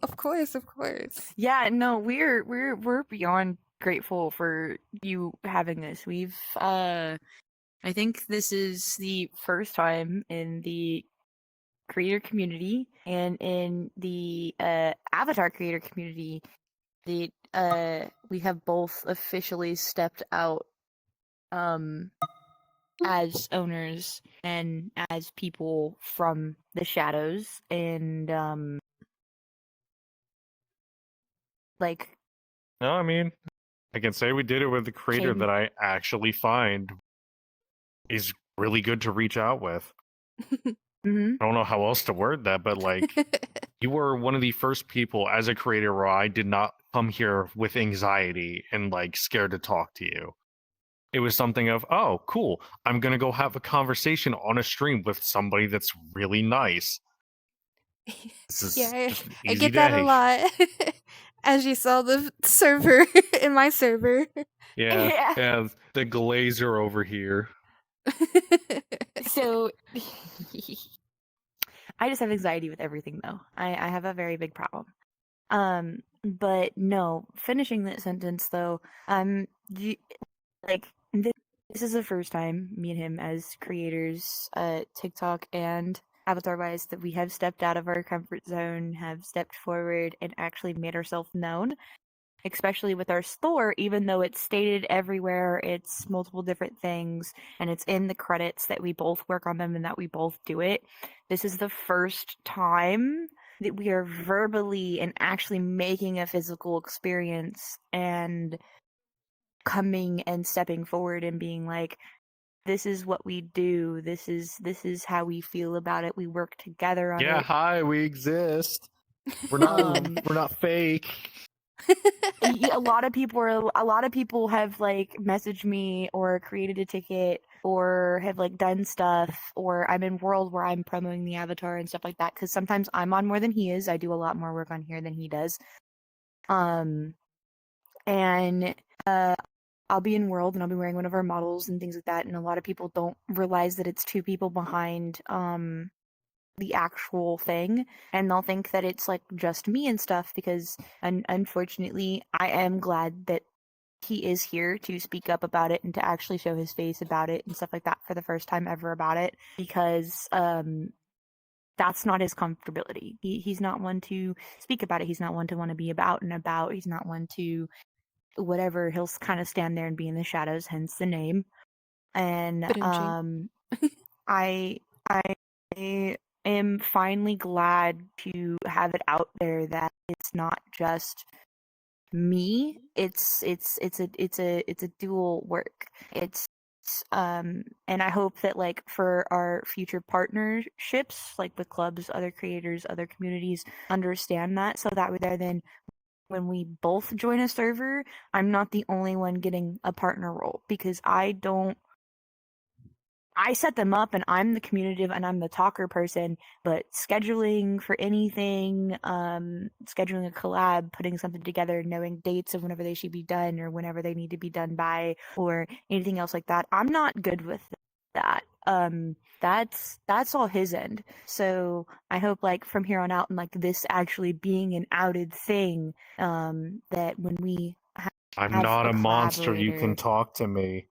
Of course, of course. Yeah, no, we're beyond grateful for you having this. We've I think this is the first time in the creator community and in the avatar creator community, we have both officially stepped out as owners and as people from the shadows, and like No, I mean, I can say we did it with the creator Came- that I actually find is really good to reach out with. mhm. I don't know how else to word that, but like, you were one of the first people as a creator where I did not come here with anxiety and like scared to talk to you. It was something of, oh, cool. I'm going to go have a conversation on a stream with somebody that's really nice. This is Yeah, just an I easy get that a day. lot. As you saw the server in my server. Yeah, Yeah. yeah, the glazer over here. So I just have anxiety with everything though. I have a very big problem. But no, finishing that sentence though, like this is the first time me and him as creators, TikTok and avatar wise, that we have stepped out of our comfort zone, have stepped forward and actually made ourselves known. Especially with our store, even though it's stated everywhere, it's multiple different things, and it's in the credits that we both work on them and that we both do it. This is the first time that we are verbally and actually making a physical experience and coming and stepping forward and being like, this is what we do, this is how we feel about it, we work together on Yeah, it. hi, we exist. We're Um, not fake. a lot of people have like messaged me or created a ticket or have like done stuff, or I'm in World where I'm promoting the avatar and stuff like that, because sometimes I'm on more than he is. I do a lot more work on here than he does. And I'll be in World and I'll be wearing one of our models and things like that, and a lot of people don't realize that it's two people behind the actual thing, and they'll think that it's like just me and stuff, because unfortunately I am glad that he is here to speak up about it and to actually show his face about it and stuff like that for the first time ever about it, because that's not his comfortability. He's not one to speak about it. He's not one to want to be about and about. He's not one to whatever. He'll kind of stand there and be in the shadows, hence the name. And I am finally glad to have it out there that it's not just me. It's a dual work. It's and I hope that like for our future partnerships, like with clubs, other creators, other communities, understand that, so that way there then when we both join a server, I'm not the only one getting a partner role, because I set them up and I'm the communicative and I'm the talker person, but scheduling for anything, scheduling a collab, putting something together, knowing dates of whenever they should be done or whenever they need to be done by, or anything else like that, I'm not good with that. That's all his end. So I hope like from here on out, and like this actually being an outed thing, that when we I'm have not a monster. You collaborator, can talk to me.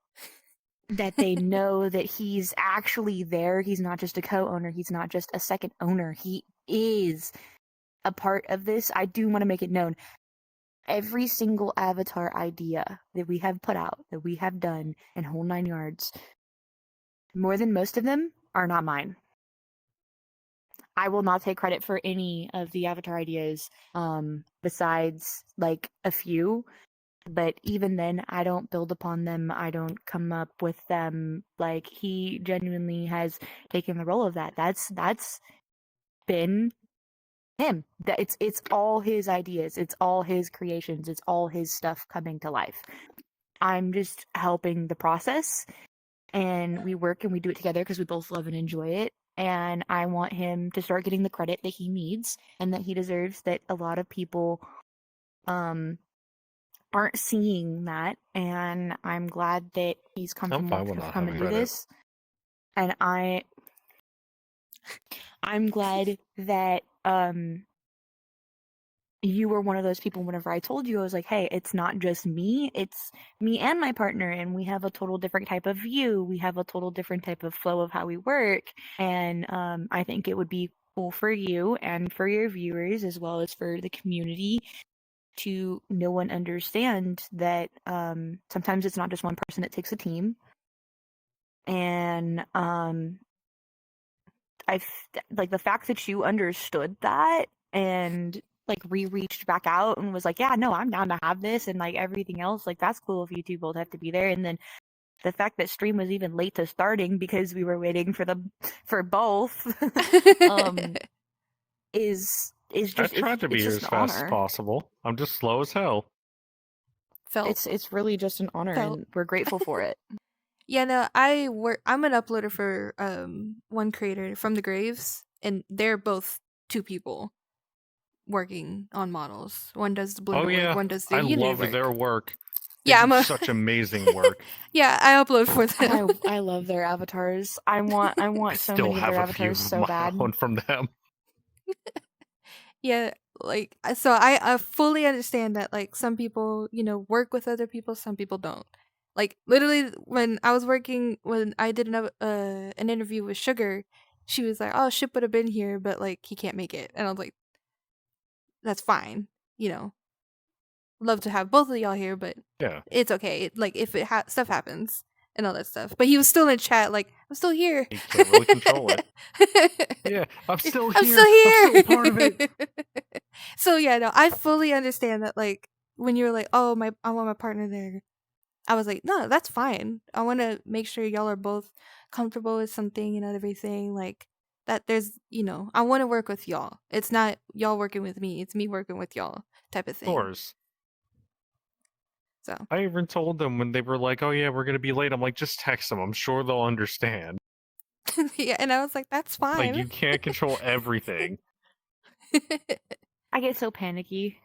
that they know that he's actually there. He's not just a co-owner. He's not just a second owner. He is a part of this. I do want to make it known. Every single avatar idea that we have put out, that we have done in whole 9 yards, more than most of them are not mine. I will not take credit for any of the avatar ideas, besides like a few. But even then, I don't build upon them. I don't come up with them. Like, he genuinely has taken the role of that. That's been him. That it's all his ideas. It's all his creations. It's all his stuff coming to life. I'm just helping the process, and we work and we do it together because we both love and enjoy it. And I want him to start getting the credit that he needs and that he deserves. That a lot of people, aren't seeing that, and I'm glad that he's I'm fine comfortable with to not come and having do credit. this. And I'm glad that you were one of those people. Whenever I told you, I was like, hey, it's not just me, it's me and my partner, and we have a total different type of view, we have a total different type of flow of how we work, and I think it would be cool for you and for your viewers as well as for the community to know and understand that sometimes it's not just one person, it takes a team. And like the fact that you understood that and like reached back out and was like, yeah, no, I'm down to have this, and like everything else, like that's cool if you two both have to be there. And then the fact that stream was even late to starting because we were waiting for both is I just tried to be it's here just as an fast as honor. possible. I'm just slow as hell. Felt. It's really just an honor, Felt. and we're grateful for it. Yeah, no, I'm an uploader for one creator from the Graves, and they're both two people working on models. One does the blender Oh yeah, work, one does the I Unity love work. their work. They Yeah, do I'm a such amazing work. yeah, I upload for them. I love their avatars. I want I so still many of have their a few avatars of so my bad. own from them. Yeah, like so I fully understand that like some people, you know, work with other people, some people don't. Like literally when I did an interview with Sugar, she was like, "Oh, Ship would have been here, but like he can't make it." And I was like, "That's fine. You know, love to have both of y'all here, but Yeah, it's okay. Like if stuff happens and all that stuff." But he was still in chat like, "I'm still here." you can't really control it. Yeah, I'm still here. I'm still here. I'm still part of it. So yeah, no, I fully understand that. Like when you were like, "Oh, I want my partner there," I was like, "No, that's fine. I want to make sure y'all are both comfortable with something and everything. Like that. There's, you know, I want to work with y'all. It's not y'all working with me. It's me working with y'all, type of Of thing." course. So I even told them when they were like, "Oh yeah, we're gonna be late." I'm like, "Just text them. I'm sure they'll understand." yeah, and I was like, "That's Like fine." you can't control everything. I get so panicky.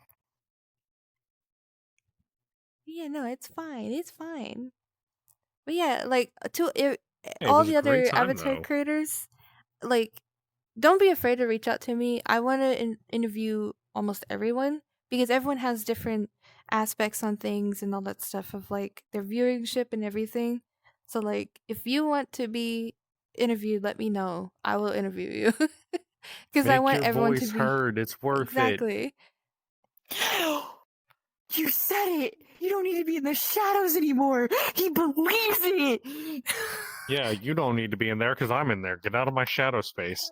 Yeah, no, it's fine. It's fine. But yeah, like It all was the a great other time, avatar though. creators, like don't be afraid to reach out to me. I want to interview almost everyone because everyone has different aspects on things and all that stuff of like their viewership and everything. So like if you want to be interviewed, let me know. I will interview you. Because I Make want your everyone to voice be heard. It's worth it. exactly. You said it! You don't need to be in the shadows anymore! He believes it! Yeah, you don't need to be in there because I'm in there. Get out of my shadow space.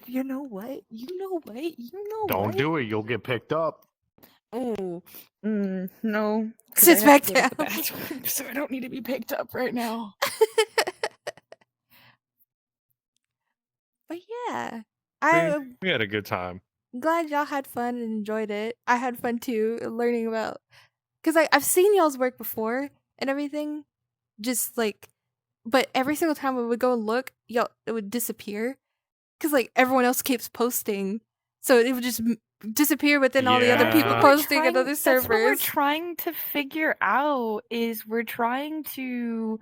You know what? You know what? You know Don't what? do it. You'll get picked up. Oh, no. 'Cause Sits I have back to go to the down. bathroom, so I don't need to be picked up right now. But yeah, See, I'm we had a good time. glad y'all had fun and enjoyed it. I had fun too, learning about because I've seen y'all's work before and everything, just like, but every single time we would go and look, y'all it would disappear because like everyone else keeps posting, so it would just disappear. But then all the other people Yeah. posting at other That's what we're servers. trying to figure out, is we're trying to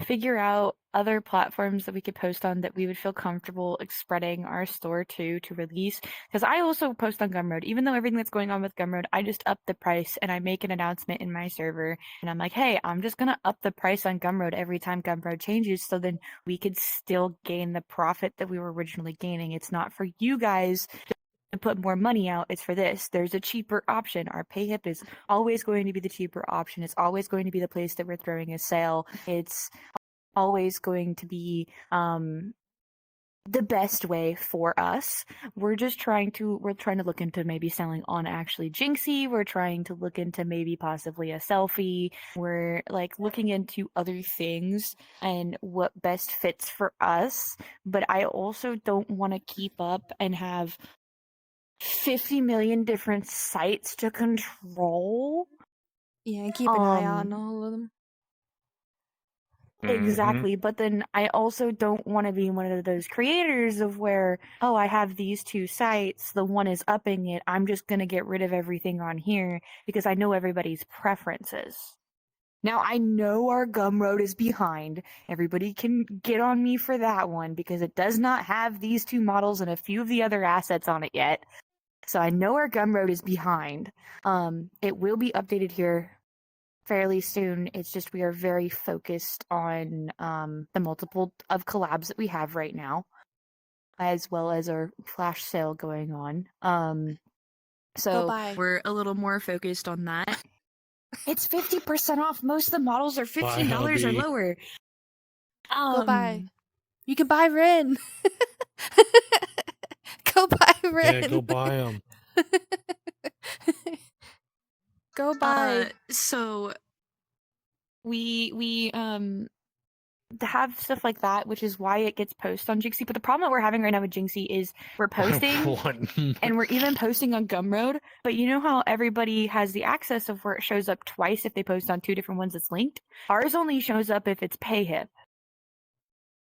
figure out other platforms that we could post on that we would feel comfortable spreading our store to release. Because I also post on Gumroad. Even though everything that's going on with Gumroad, I just up the price and I make an announcement in my server. And I'm like, hey, I'm just going to up the price on Gumroad every time Gumroad changes, so then we could still gain the profit that we were originally gaining. It's not for you guys to put more money out. It's for this. There's a cheaper option. Our PayHip is always going to be the cheaper option. It's always going to be the place that we're throwing a sale. It's always going to be the best way for us. We're trying to look into maybe selling on actually Jinxie. We're trying to look into maybe possibly a selfie. We're like looking into other things and what best fits for us. But I also don't want to keep up and have 50 million different sites to control. Yeah, and keep an eye on all of them. Exactly, but then I also don't want to be one of those creators of where, oh, I have these two sites, the one is upping it, I'm just going to get rid of everything on here because I know everybody's preferences. Now, I know our Gumroad is behind. Everybody can get on me for that one because it does not have these two models and a few of the other assets on it yet. So I know our Gumroad is behind. It will be updated here fairly soon. It's just we are very focused on the multiple of collabs that we have right now, as well as our flash sale going on. So buy. we're a little more focused on that. It's 50% off. Most of the models are $15 or hubby. lower. Go buy. You can buy Ren. Go buy Ren. Yeah, go buy them. Go buy. So we have stuff like that, which is why it gets posted on Jinxie. But the problem that we're having right now with Jinxie is we're posting What? and we're even posting on Gumroad. But you know how everybody has the access of where it shows up twice if they post on 2 different ones that's linked? Ours only shows up if it's PayHip.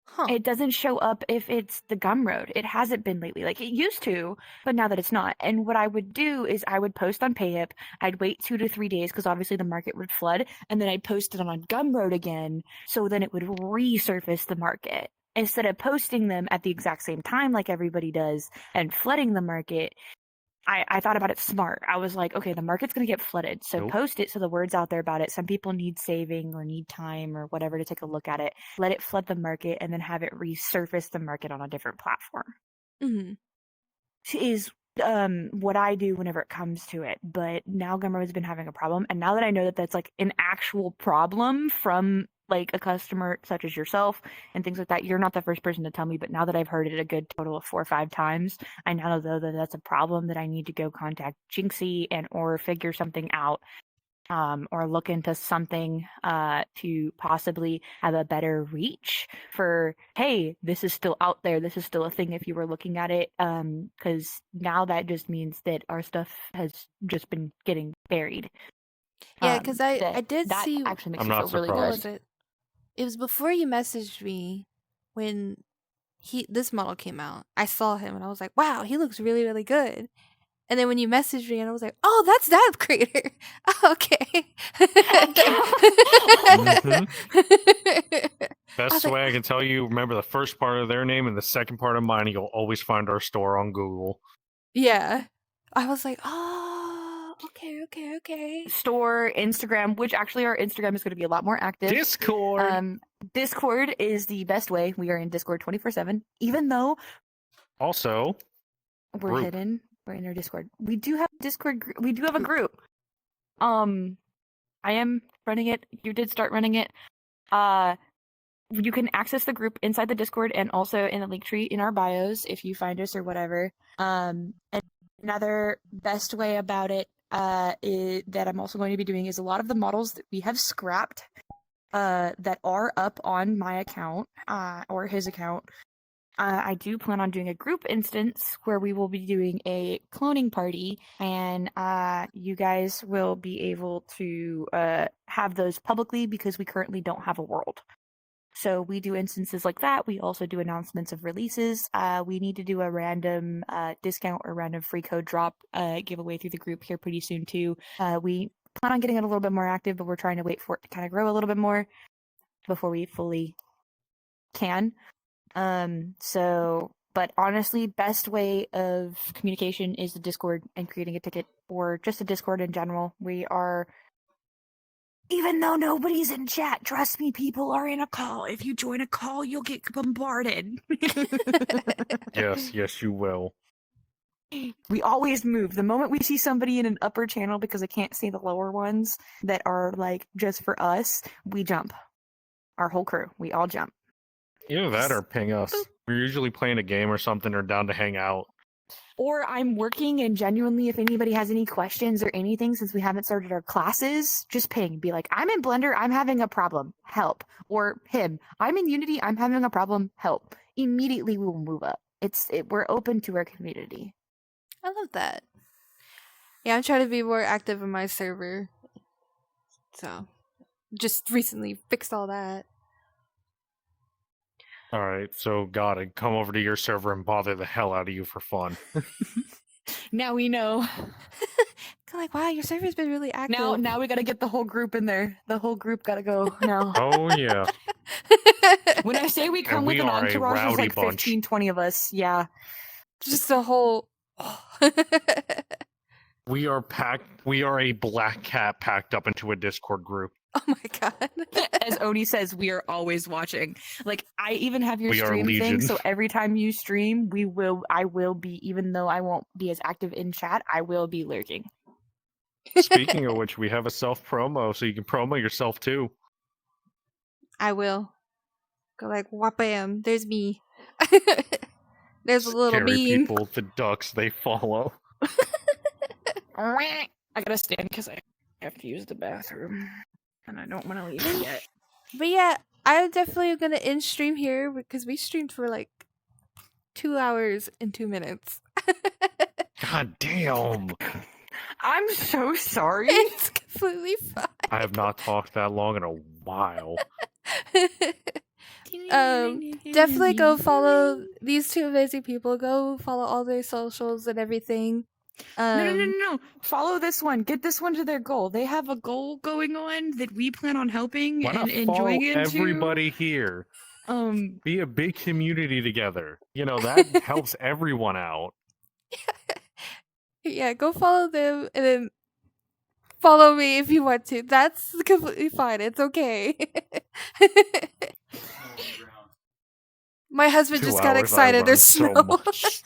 Huh. It doesn't show up if it's the Gumroad. It hasn't been lately. Like, it used to, but now that it's not. And what I would do is I would post on PayHip. I'd wait 2 to 3 days because obviously the market would flood. And then I'd post it on Gumroad again. So then it would resurface the market. Instead of posting them at the exact same time like everybody does and flooding the market, I thought about it smart. I was like, okay, the market's going to get flooded. So Nope. post it so the word's out there about it. Some people need saving or need time or whatever to take a look at it. Let it flood the market and then have it resurface the market on a different platform. Mm-hmm. Is what I do whenever it comes to it. But now Gumroad's been having a problem. And now that I know that that's like an actual problem from like a customer such as yourself and things like that, you're not the first person to tell me, but now that I've heard it a good total of 4 or 5 times, I now know that that's a problem that I need to go contact Jinxie and or figure something out, or look into something to possibly have a better reach for, hey, this is still out there, this is still a thing if you were looking at it, because now that just means that our stuff has just been getting buried. Yeah, because I did that see. actually makes I'm me not feel really What surprised. good. was it? It was before you messaged me when this model came out. I saw him and I was like, wow, he looks really, really good. And then when you messaged me and I was like, oh, that's that creator. Oh, okay. Best was like- way I can tell you, remember the first part of their name and the second part of mine, you'll always find our store on Google. Yeah. I was like, oh, okay. Store, Instagram, which actually our Instagram is going to be a lot more active. Discord! Discord is the best way. We are in Discord 24/7, even though Also, we're Group. hidden. We're in our Discord. We do have Discord. We do have a group. I am running it. You did start running it. You can access the group inside the Discord and also in the link tree in our bios if you find us or whatever. And another best way about it that I'm also going to be doing is a lot of the models that we have scrapped that are up on my account or his account. I do plan on doing a group instance where we will be doing a cloning party, and you guys will be able to have those publicly because we currently don't have a world. So we do instances like that. We also do announcements of releases. We need to do a random discount or random free code drop giveaway through the group here pretty soon too. We plan on getting it a little bit more active, but we're trying to wait for it to kind of grow a little bit more before we fully can. But honestly, best way of communication is the Discord and creating a ticket, or just a Discord in general. We are, even though nobody's in chat, trust me, people are in a call. If you join a call, you'll get bombarded. yes, you will. We always move. The moment we see somebody in an upper channel, because I can't see the lower ones that are like just for us, we jump. Our whole crew, we all jump. Either that or ping us. We're usually playing a game or something or down to hang out. Or I'm working, and genuinely, if anybody has any questions or anything, since we haven't started our classes, just ping. Be like, I'm in Blender, I'm having a problem, help. Or him, I'm in Unity, I'm having a problem, help. Immediately we will move up. We're open to our community. I love that. Yeah, I'm trying to be more active in my server. So, just recently fixed all that. Alright, so gotta come over to your server and bother the hell out of you for fun. Now we know. Like, wow, your server's been really active. Now we gotta get the whole group in there. The whole group gotta go now. Oh yeah. When I say we come And with we an are a entourage, there's rowdy like bunch. 15, 20 of us. Yeah. Just a whole. We are packed. We are a black cat packed up into a Discord group. Oh my god. As Oni says, we are always watching. Like, I even have your We are stream thing, legion. so every time you stream, I will be, even though I won't be as active in chat, I will be lurking. Speaking of which, we have a self promo, so you can promo yourself too. I will. Go like, wham, there's me. There's a little Scary bean. people, the ducks they follow. I gotta stand because I have to use the bathroom. And I don't want to leave it yet. But yeah, I'm definitely gonna end stream here because we streamed for like 2 hours and 2 minutes. God damn! I'm so sorry. It's completely fine. I have not talked that long in a while. Definitely go follow these two amazing people. Go follow all their socials and everything. No. Follow this one. Get this one to their goal. They have a goal going on that we plan on helping Why not and follow enjoying into. everybody here? Um, Be a big community together. You know, that helps everyone out. Yeah, go follow them and then follow me if you want to. That's completely fine. It's okay. My husband 2 just got hours, I excited. learned There's so snow. much.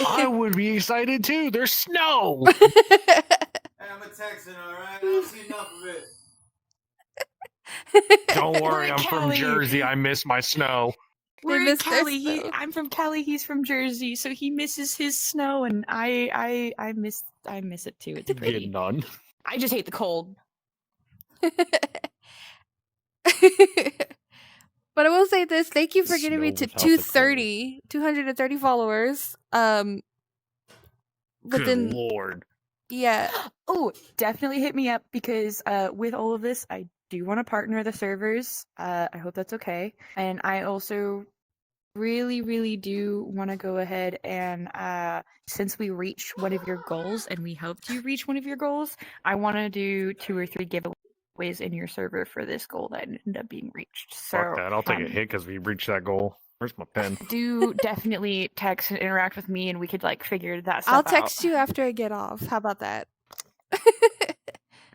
I would be excited too. There's snow. Hey, I'm a Texan, alright? I don't see enough of it. Don't worry, We're I'm from Cali. Jersey. I miss my snow. we're in miss their Cali. snow. I'm from Cali. He's from Jersey, so he misses his snow, and I miss it too. It's Get pretty. none. I just hate the cold. But I will say this, thank you for getting me Snow to without the cold. 230 followers. Good Within lord. yeah. Oh, definitely hit me up because with all of this, I do want to partner the servers. I hope that's okay. And I also really do want to go ahead and since we reached one of your goals and we helped you reach one of your goals, I want to do 2 or 3 giveaways in your server for this goal that ended up being reached. So Fuck that. I'll take a hit because we reached that goal. Where's my pen? do definitely text and interact with me, and we could like figure that stuff I'll out. text you after I get off. How about that?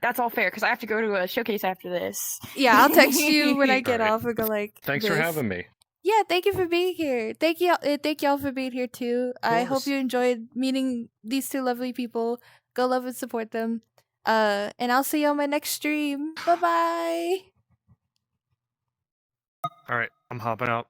That's all fair because I have to go to a showcase after this. Yeah, I'll text you when I get Alright. off and go like Thanks for this. having me. Yeah, thank you for being here. Thank y'all for being here too. I hope course. you enjoyed meeting these two lovely people. Go love and support them. And I'll see you on my next stream. Bye bye. All right, I'm hopping out.